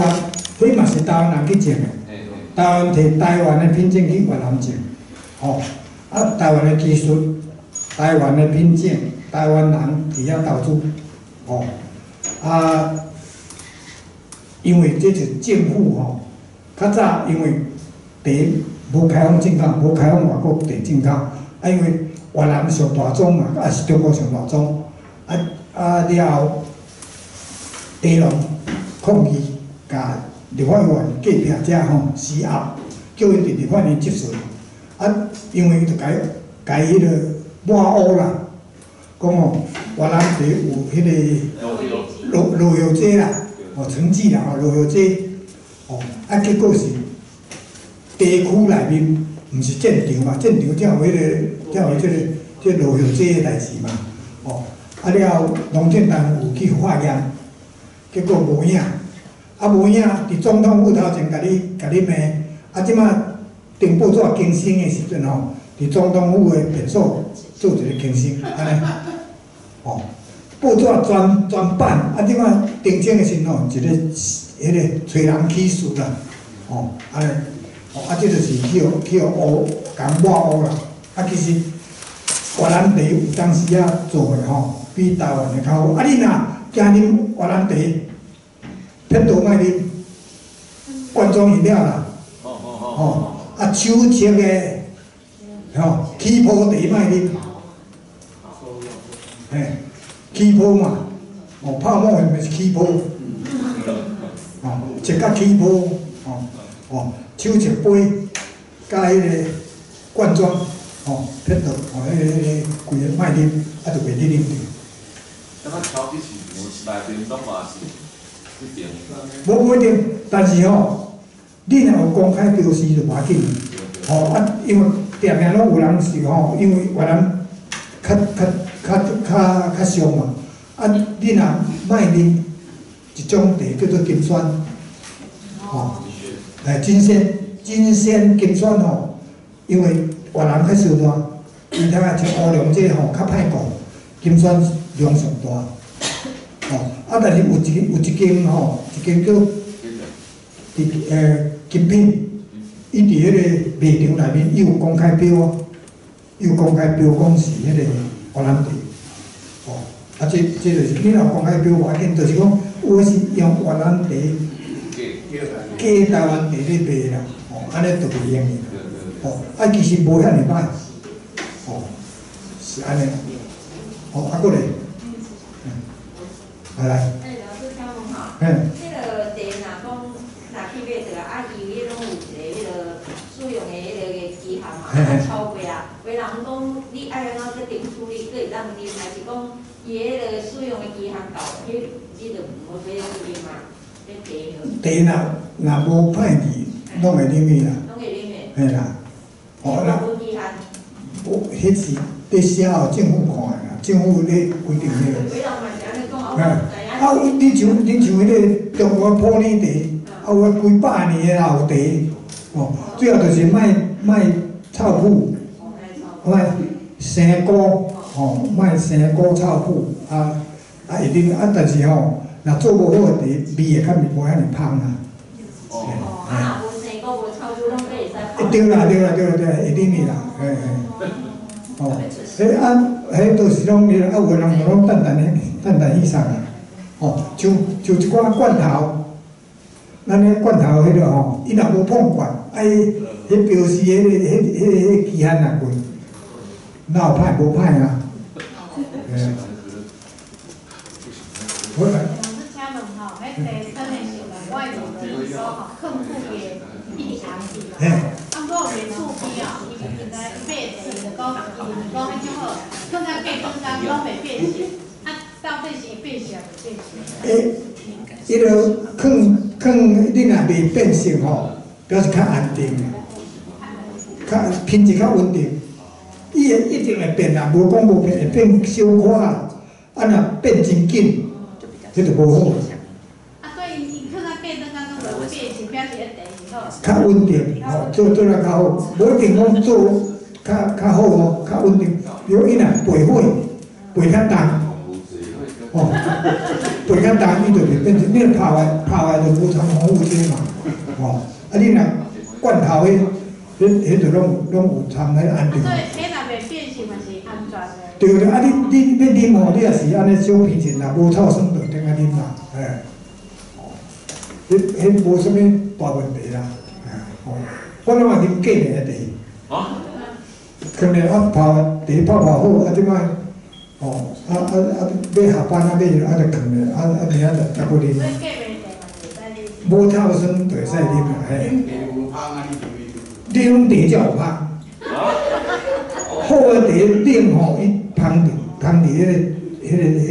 迄嘛是台湾人去种的。台湾摕台湾的品种去越南种，台湾的技术、台湾的品种，台湾人伫遐投资，因为这是政府较早因为茶无开放进口，无开放外国茶进口，因为越南上大宗嘛，也是中国上大宗，了后茶农抗议，甲立法院隔壁者施压，叫因伫立法院接受，因为伊就甲迄个抹黑啦，讲越南茶有迄个路油剂啦，橙剂啦，路油剂，结果是茶区内面毋是战场嘛，战场才有即个路油剂的代志嘛，了后农政单位有去化验，结果无影，啊无影，伫总统府头前甲你骂，啊即摆订报纸更新的时阵吼，伫总统府的便所做一个更新，安尼，哦，报纸专版，啊即摆订正的时吼，一个迄个找人起诉啦，哦，安尼，哦，啊即就是去乌共抹乌啦，啊其实越南茶有当时啊做的吼，比台湾的较好，啊你若惊啉越南茶，偏多莫啉罐装饮料啦，哦，啊手切的，吼起泡茶莫啉，嘿，起泡嘛，哦泡沫咪是起泡，哦，切甲起泡，哦手切杯，甲迄个罐装，哦偏多，哦迄个规个莫啉，啊就袂去啉着。咁啊，超级市场内面拢嘛是一定。无一定，但是吼，你若有公开标示就无要紧。吼啊，因为定定拢有人是吼，因为越南较俗嘛。啊，你若莫啉一种茶叫做金萱，吼，金萱金萱吼，因为越南较受热，伊睇下像乌龙这吼较歹顾，金萱量上大。哦，啊，但是有一间吼，一间叫金品，伊伫迄个卖场内面，伊有公开标，伊有公开标讲是迄个越南茶。哦，啊，这就是你若公开标无要紧，就是讲有诶是用越南茶假台湾茶咧卖啦，哦，安尼就袂用去。哦，啊，其实无遐尔歹，哦，是安尼。哦，啊，过来。来。老师请问吼，迄个茶若去买着啊，伊迄拢有一个迄个使用的迄个期限嘛，啊超过啊，有人讲你爱安怎决定处理，佫会当啉，还是讲伊迄个使用的期限到，你就唔好买去啉嘛，迄茶茶若无歹味，拢会啉去啦。拢会啉的。嘿啦，哦啦，无期限。迄是伫写互政府看的啦，政府咧规定迄个。有人嘛是安尼讲，啊，你像迄个中国普洱茶，啊有几百年的老茶，哦，最后就是卖臭腐，卖生菇，哦，卖生菇臭腐，啊会啉啊，但是吼，若做无好的茶，味会较无遐尔芳啦。哦，啊，若无生菇无臭腐，拢可会使泡。对啦，会啉去啦，嘿。哦，迄迄都是拢迄啊，有个人拢淡淡以上啊。哦，像一寡罐头，咱迄罐头迄个吼，伊若无碰罐，啊迄标示迄期限若过，哪有歹无歹啊？好来。老师请问吼，迄茶真诶是往外头的时候吼，放布嘅一箱子嘛。啊，我有个厝边哦，伊应该买茶就讲，伊讲迄种好，放甲隔顿间拢袂变形，啊，到底是会变形袂变形？迄个放你若袂变性吼，表示较安定，较品质较稳定。伊会一定会变啦，无讲无变，会变小可啊。啊，若变真紧，这就无好。啊，所以伊放甲隔顿间拢袂变形，表示迄茶是好。较稳定，吼，做来较好，无一定讲做较好哦，较稳定。比如伊若焙火，焙较重，哦，焙较重，伊就袂变成你泡来就无通防腐剂嘛，哦，啊你若罐头迄就拢有掺迄安定。所以茶若袂变形嘛是安全的。对对，啊你要啉吼，你也是安尼小片钱啦，无臭酸就顶下啉啦，哎，迄无啥物大问题啦，哎，哦，我拢嘛啉假的茶。啊？可能啊泡好，啊即摆，哦，要下班啊买啊就放咧，明仔就再过啉。所以假的茶嘛是会使啉。无臭酸就会使啉啦，嘿。有芳啊，你种茶才有芳。好的茶冷吼，伊芳伫迄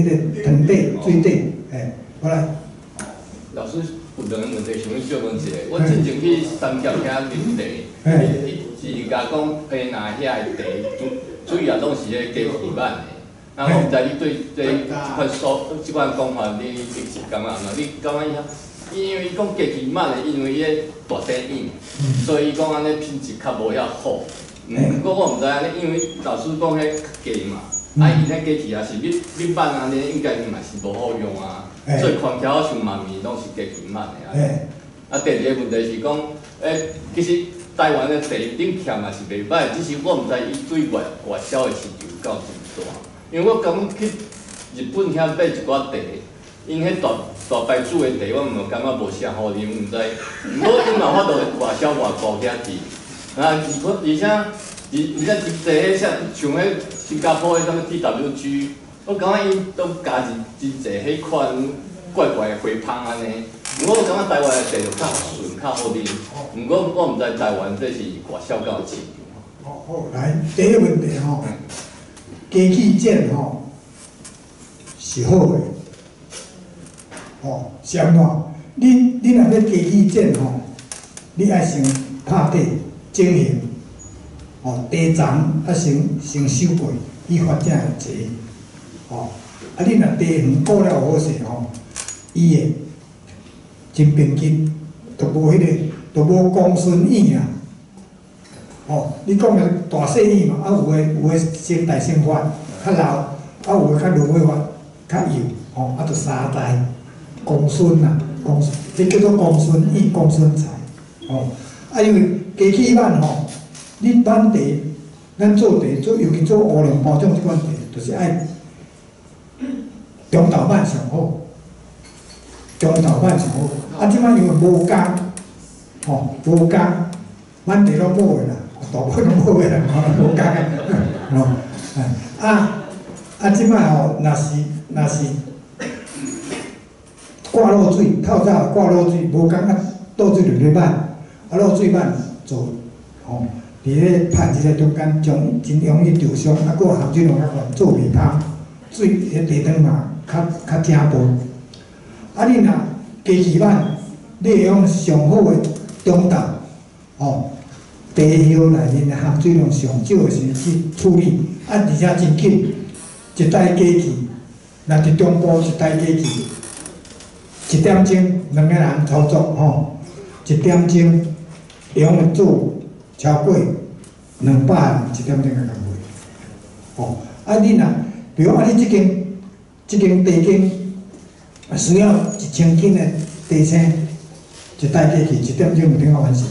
个汤底水底，嘿，好来。老师有两个问题，想要小问一下。我之前去三峡遐啉茶，是甲讲平南遐的茶，主要拢是咧加皮板的。然后我毋知你对即款讲法，你是感觉安怎？你感觉伊因为伊讲家己慢的，因为伊个大生意，所以伊讲安尼品质较无遐好。不过我毋知安尼，因为老师讲迄假嘛，啊伊迄假期也是你慢安尼，应该嘛是无好用啊。所以宽条像妈咪拢是家己慢的啊。啊，第二个问题是讲，其实台湾的茶顶欠嘛是袂歹，只是我毋知伊对外销的市场到真大。因为我刚去日本遐买一寡茶，因迄大牌子的茶，我毋感觉无啥好啉，毋知。毋过因嘛法度外销外国遐去，啊，而且茶迄像迄新加坡迄什么 TWG， 我感觉伊都加真侪迄款怪怪的花芳安尼。不过我感觉台湾的茶就较顺较好啉，毋过我毋知台湾这是外销到市场。好，来第一个问题吼，家器件吼是好的，是安怎？你若要家器件吼，你爱先拍底整形，地层啊先修过，以发展会济，啊你若地园顾了好势吼，伊会真平均，就无就无公孙椅啊。你讲的大细椅嘛，有诶先大先发较老，有诶较落尾发较幼，就三代公孙啊，这叫做公孙椅、公孙材，因为家器板你板茶，咱做茶尤其做乌龙包种即款茶，就是爱中头板上好。中头板上好，即摆因为无工，无工，满地拢无诶啦，大部分拢无诶啦，无工诶，即摆若是挂漏水，透早挂漏水，无工倒水落去板，漏水板做，伫咧拍一个中间，将真容易受伤，佫含水量较悬，做袂芳，水迄地汤嘛较正薄。你若家器板，你会用上好的中豆，茶叶内面的含水量上少的时去处理，而且真紧，一台家器，若伫中部一台家器，1点钟2个人操作，1点钟用的做超过200人1点钟就干袂，你若比如你即间茶间。需要1000斤的茶青，一台机器1点钟就顶完成。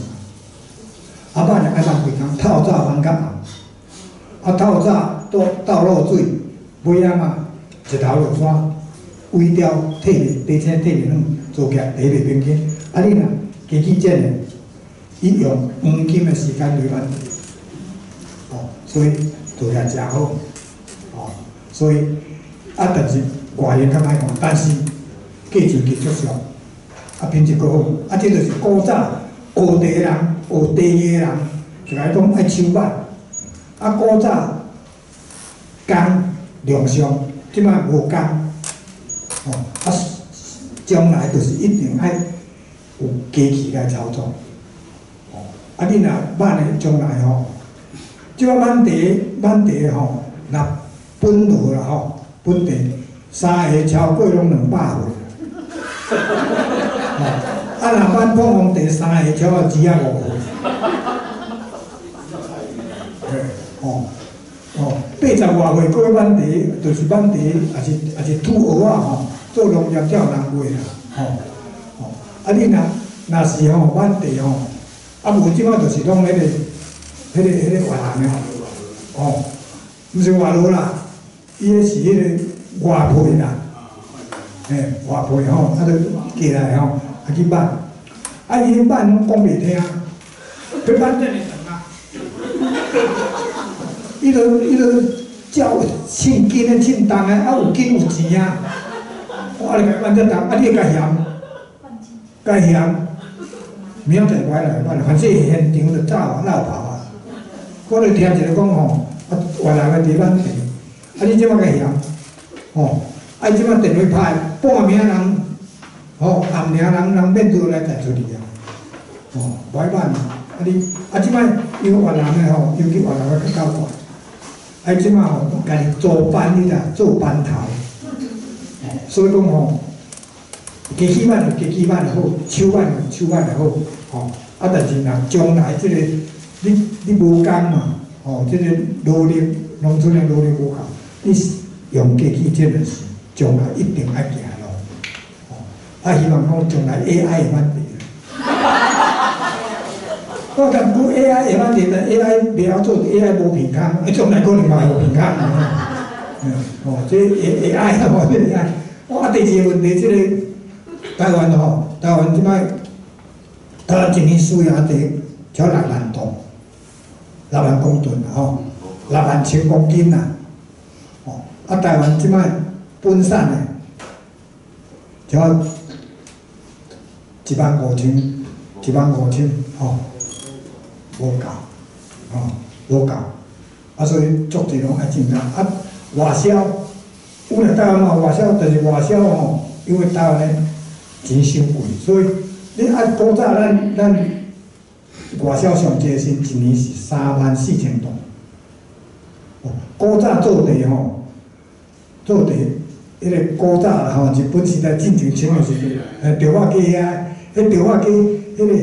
晚就爱放几工，透早放到暗，透早倒漏水，尾仔一头落山，微调茶青褪袂软，做起来茶袂平均。你若家器件的，伊用黄金的时间来完成，所以做起来真好，所以但是外形较歹看，但是。价钱极足俗，品质阁好，这就是古早学茶的人、学茶艺的人，就来讲爱手板。古早工量上，即摆无工，将来就是一定爱有机器来操作。你若慢的将来即摆满茶若本落啦本茶3下超过拢200岁。若满普通茶3下超过只5岁，80外岁过满茶，就是满茶，也是土蚵仔做农业才有人卖啦，你若是满茶无即摆就是拢迄个越南的毋是外劳啦，伊迄是迄个外配啦。外配就寄来去挽，伊迄挽拢讲袂听，要挽遮尔长啊！伊就照称斤的称重的，有斤有钱啊！我来挽遮重，你会甲嫌？甲嫌？明仔载我来挽，反正现场就走啊，闹跑啊！我就听一个讲越南的地挽茶，你即摆甲嫌？即摆电话拍，半暝人，暗暝人免做来载出去啊！歹挽你即摆因为越南的尤其越南的较够怪，即摆家己做班你啦，做班头，所以讲机器版就机器版就好，手版就手版就好，吼。啊，但是若将来即个你无工嘛，吼，即个劳力农村的劳力无够，你用机器真个是将来一定爱行路，吼。啊，希望讲将来 AI 会反对。我感觉 AI 会反对，但 AI 袂晓做 ，AI 无健康，将来可能嘛有健康。哦，这 AI 吼，这 AI。啊，第二个问题，即个台湾吼，台湾即摆，台湾一年需要地超6万吨，6万公吨啦吼，6万千公斤啦。哦，啊，台湾即摆分散的，超15000，吼，无够，吼，无够，啊，所以足侪拢爱增加，啊，外销。有咧台湾嘛外销，但是外销吼，因为台湾咧钱伤贵，所以你按古早咱外销上济是一年是34000吨。哦，古早做地吼，做地迄个古早啦吼，日本时代进前的时阵，稻仔鸡啊，迄稻仔鸡，迄个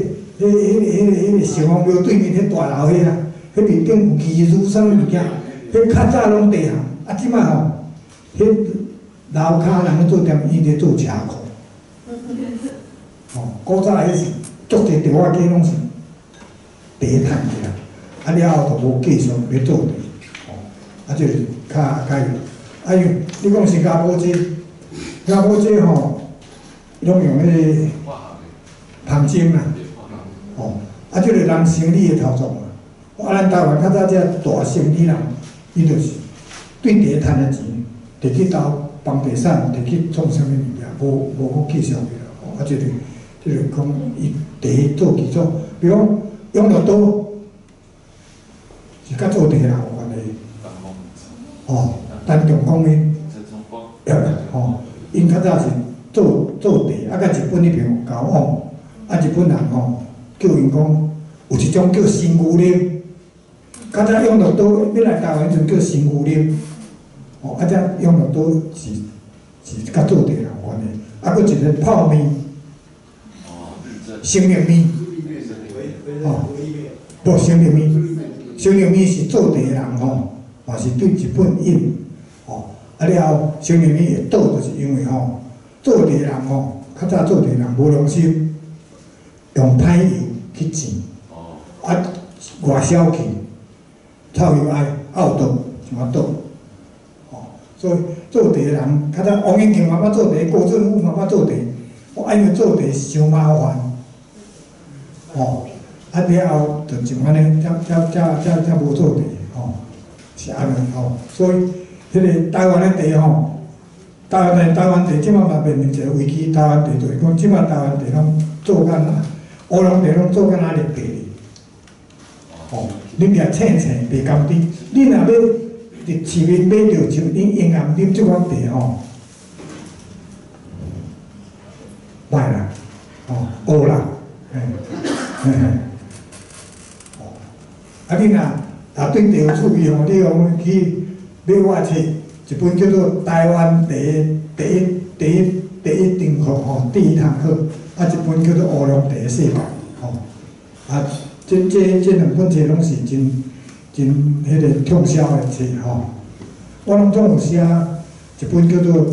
城隍庙对面迄大楼迄啊，迄面顶有鱼珠啥物物件，迄较早拢地下，啊，即摆吼。迄楼骹人咧做店，伊咧做车库。哦，古早迄是足侪稻仔鸡拢是地趁起来，啊了后就无继续要做地。哦，啊这是较有。啊因你讲新加坡这吼，拢用迄个香精啦。哦，啊这个人生理的操作嘛。啊咱台湾较早这大生理人，伊就是对地趁的钱。摕去投房地产，摕去创啥物物件，无讲继续去啦。哦，啊，即个讲伊地做基础，比如讲养乐多是甲做地人有关系。哦，单重讲呢，哦，因较早是做地，啊，甲日本迄边交往，啊，日本人吼叫因讲有一种叫新牛奶，较早养乐多要来台湾阵叫新牛奶。哦，啊，这养乐多是甲做地人有关系，啊，佫一个泡面，生命面，哦，无生命面，生命面是做地人吼，嘛是对日本引，哦，啊了后生命面会倒，就是因为吼做地人吼，较早做地人无良心，用歹油去煎，啊外销去，臭油爱拗倒怎啊倒。所以做地的人，较早王永庆妈妈做地，郭俊武妈妈做地，因为做地伤麻烦，哦，啊了后就像安尼，才无做地，吼，是安尼吼。所以迄个台湾的地吼，台湾地即摆嘛面临一个危机，台湾地就是讲即摆台湾地拢做干啊，乌龙地拢做干啊，绿地，哦，你掠青青袂甘甜，你若要。伫市面买着像恁永安恁即款地吼，歹啦，哦，乌啦，哦，啊你若对地有趣味吼，你讲去买我册一本叫做《台湾第一定课》吼，第一堂课，啊一本叫做《乌龙地世界》吼，啊这两本册拢是真迄个畅销的册吼，我拢总有写一本叫做《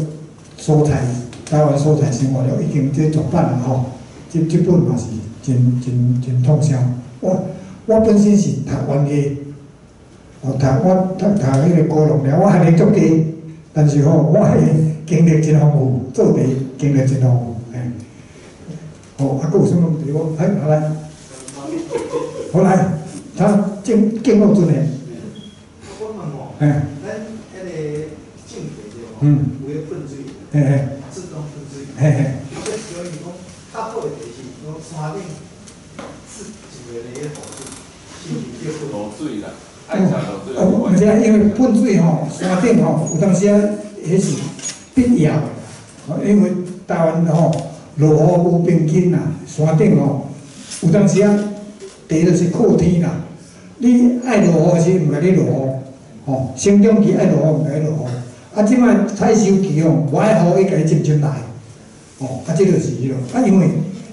蔬菜台湾蔬菜生活了》，已经这绝版了吼。这本嘛是真畅销。我本身是读园艺，我读迄个高农了，我还没足家，但是吼，我迄个经历真丰富，做地经历真丰富，哎。好，啊，佫有啥物问题？我来，好来。他经过阵诶，我问哦，咱迄个种地对无？有个喷水，自动喷水。这所以讲，较好诶地是讲山顶是一个迄个露水，是毋是叫露水啦？爱食露水。毋是啊，因为喷水吼，山顶吼，有当时啊，迄是必要诶，因为台湾吼落雨无平均啦，山顶吼有当时啊，地就是靠天啦。你爱落雨时，毋甲你落雨，吼，生长期爱落雨，毋甲你落雨。啊，即摆采收期吼，无爱雨伊家己渐渐来，哦，啊，这就是迄落，啊，因为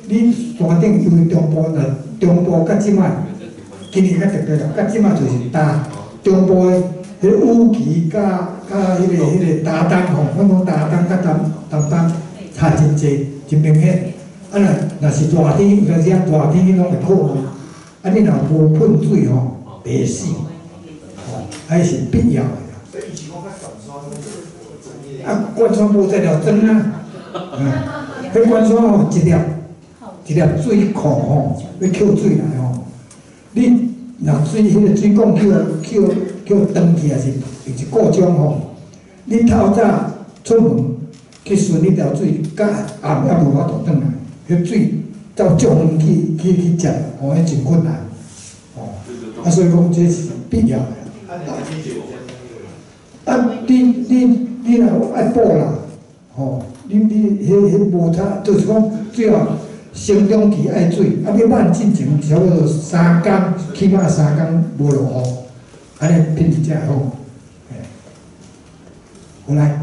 你山顶因为中部甲即摆，今年较特别啦，甲即摆就是中部的迄个雨期甲迄个大冬吼，阮讲大冬甲冬差真济，真明显。啊，若是热天，有阵时热天拢会酷啊。啊，你若无喷水吼，袂死，吼，还是必要的。啊，灌山无在了装啊，迄灌山吼一粒水库吼，要扣水来吼，你若水迄个水管扣断去，也是故障吼。你透早出门去顺迄条水，甲暗也无法度转来，迄水到足远去接，吼，迄真困难。哦，啊，所以讲这是必要的。啊，你若爱补啦，吼，你迄无差，就是讲最后生长期爱水，啊，要慢进前差不多3工，起码3工无落雨，安尼品质才会好。好来。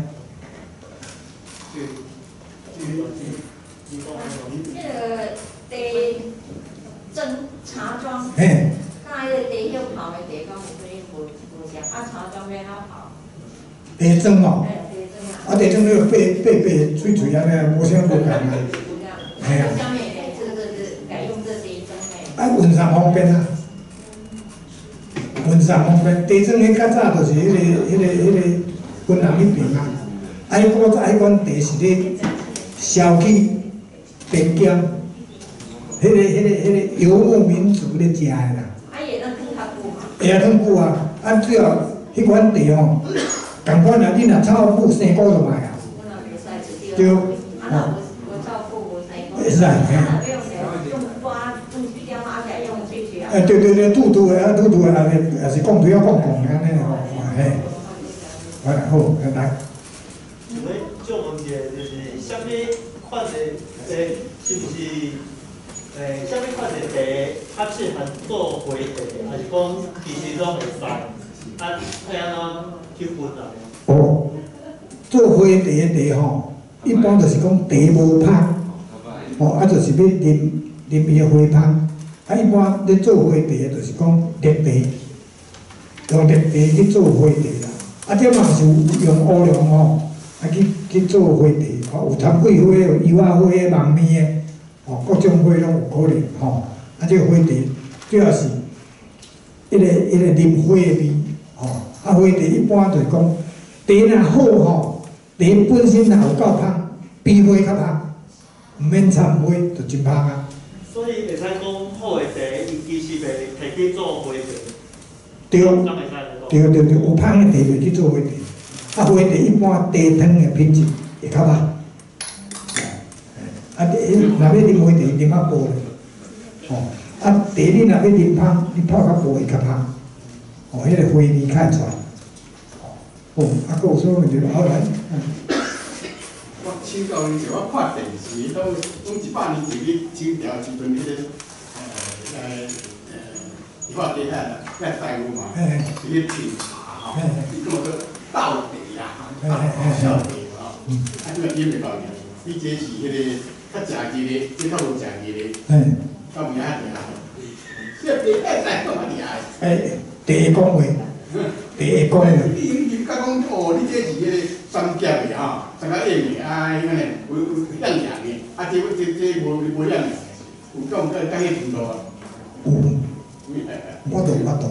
茶庄，嘿，那个茶叶泡的地方有可以无食，啊茶庄要哪泡？茶庄哦，啊茶庄那个白脆脆安尼，无啥无共啊。系啊。下面嘞，这个是改用这茶庄嘞。啊，运送方便啊，运送方便。茶庄迄较早就是迄个云南迄边啊，啊迄款茶是咧烧去边疆。迄个游牧民族咧食的啦。啊，会当煮较久嘛？会啊，汤久啊！啊，最后迄款茶吼，共款啊，你若臭腐生菇就卖啊。我若袂使对。啊，若无臭腐无生菇。会使，嘿。啊，若要用花用一条马仔用脆脆啊。对，拄的啊，拄的啊，也是讲对啊，讲安尼吼，嘿。好，来。请问就问一下，就是啥物款的是不是？啥物款的茶，较适合做花茶，还是讲其实拢会使？啊，要安怎去分啊？哦，做花茶的茶吼，一般就是讲茶无芳，哦，啊，就是要啉伊的花芳。啊，一般咧做花茶就是讲热茶，用热茶去做花茶啦。啊，这嘛是用乌龙吼，啊去做花茶，哦，有玫瑰花、有柚仔花、芒蜜的。哦，各种花拢有可能吼，啊，这个花茶主要是迄个啉花的味，吼，啊，花茶一般就是讲，茶若好吼，茶本身若有够香，比花较香，毋免掺花就真香啊。所以会使讲好的茶，伊其实袂摕去做花茶。对，有香的茶袂去做花茶，啊，花茶一般茶汤的品质会较歹。啊，若要啉花茶，啉较薄咧，吼，啊，茶你若要啉香，你泡较薄会较香，吼，迄个花味较出来，哦，啊，佫有啥问题？好来，我请教你者，我看电视都100年前去清朝时阵，迄个化茶遐遐大陆嘛，是咧品茶吼，伊叫做倒茶啦，小茶吼，啊，这个饮袂到呢，伊这是迄个。较食热的，这较无食热的，到名遐尔。这茶爱在干嘛厉害？茶会讲话，茶会讲话。你甲讲哦，你这是迄个三甲的吼，三甲硬的啊，迄个有样样的，啊，这无样样，有讲甲迄程度啊？有，我懂。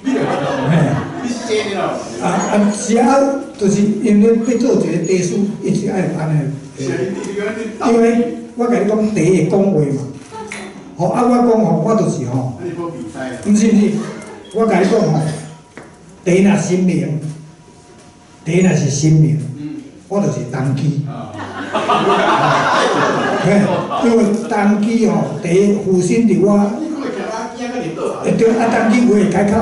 你是真的咯？啊，是啊，就是因为要做一个茶师，一直爱安尼。因为我甲你讲，茶会讲话嘛，吼啊，我讲吼，我就是吼，毋是，我甲你讲吼，茶若神明，茶若是神明，我就是当机，因为当机吼，茶附身伫我，对啊，当机话会开口，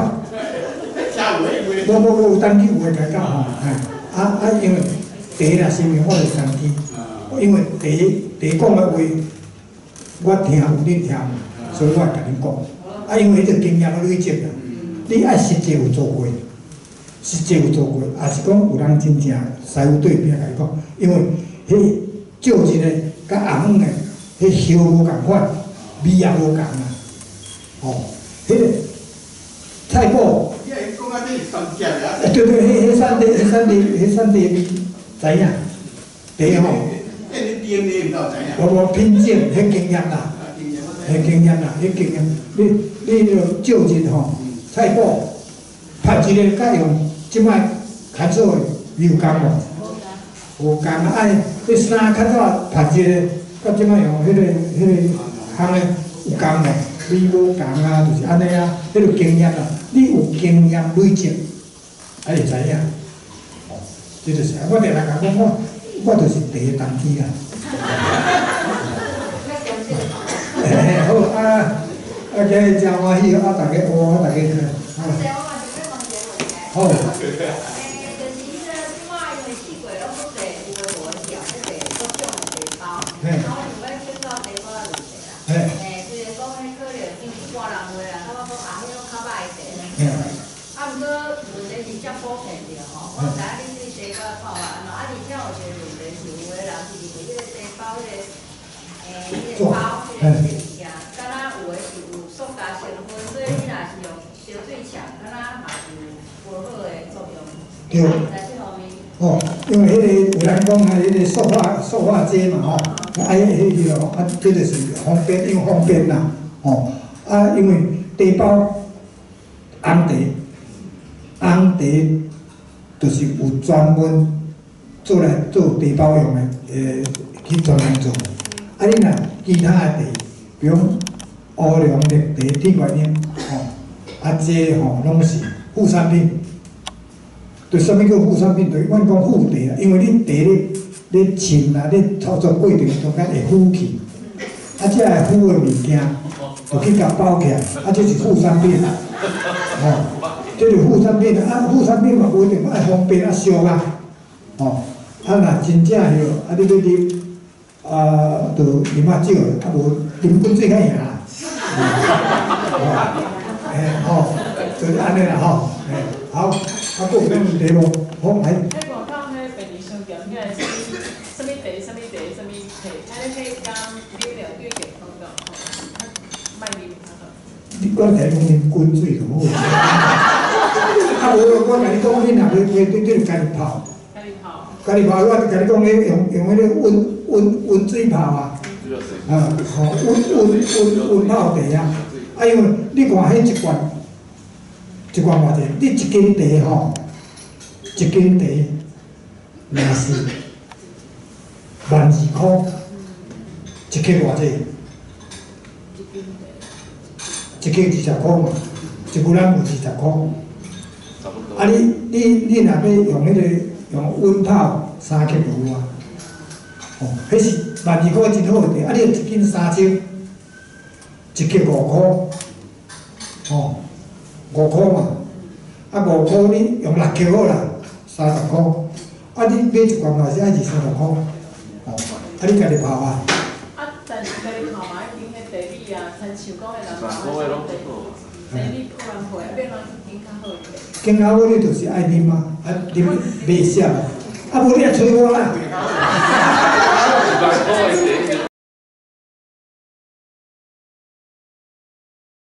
无当机话会开口吼，因为茶若神明，我就是当机。因为茶讲的话，我听有你听，所以我甲恁讲。啊，因为迄个经验累积啊，你爱实际有做过，也是讲有人真正师傅对边甲你讲，因为迄照一个甲红的，迄香无共款，味也无共啊。哦，迄个菜脯。你讲啊，这是三件啊。对对，迄产地味知影，地吼。迄你 DNA 唔到知影。无品种，迄经验啦，迄经验啦，迄经验，你就就近吼，菜脯拍一个，甲用即摆较早的有共无？有共啊！爱迄衫较早拍一个，甲即摆用迄个项的有共无？味无共啊，就是安尼啊，迄个经验啊，你有经验累积，啊会知影。哦，这就是我定来讲，我就是第一当机啊。嘿，好啊，今日真欢喜，大家学，大家去。好。对。哦，因为迄个有人讲迄个塑化剂嘛吼，迄个啊，这就是方便，因为方便啦，哦，啊，因为茶包红茶就是有专门做来做茶包用的，去专门做。啊，你若其他的茶，比如乌龙绿茶、铁观音，吼，啊，这吼拢是副产品。对，啥物叫副产品？对，阮讲副茶啦，因为你茶你浸啊，你操作过程中间会腐去，啊，这个腐的物件，就去甲包起来，啊，这是副产品，哦，这是副产品啊，副产品嘛，不一定爱方便啊，俗啊，哦，啊，若真正许，啊，你要啉，啊，就啉较少，啊，无啉滚水较赢啦，吼，就是安尼啦，吼，好。啊，佫有啥问题无？好，来。迄广告迄便利商店，遐是啥物茶、啥物茶、啥物茶，啊，你可以讲饮料对健康的，吼，卖啉较好。你讲来讲啉滚水就好。啊，无我甲你讲，你若要家己泡。家己泡，我甲你讲，用迄个温水泡啊。啊，吼，温泡茶啊。啊，因为你看迄一罐。一罐偌济？你一斤茶吼，一斤茶若是12,000，一克偌济？一克20块嘛，一牛腩有20块。啊，你若要用迄个用温泡3克就有啊。哦，迄是12,000真好的茶，啊，你一斤3000，一克5块，哦。5块嘛，啊5块你用6克好啦，30块，啊你买一罐嘛是爱20-30块，哦，啊你家己泡啊。啊，但是家己泡嘛，一定迄茶米啊，亲像讲的人泡迄种茶米有人配，变人更较好个。更较好你就是爱啉嘛，啊啉袂涩啊，啊无你也催我啦。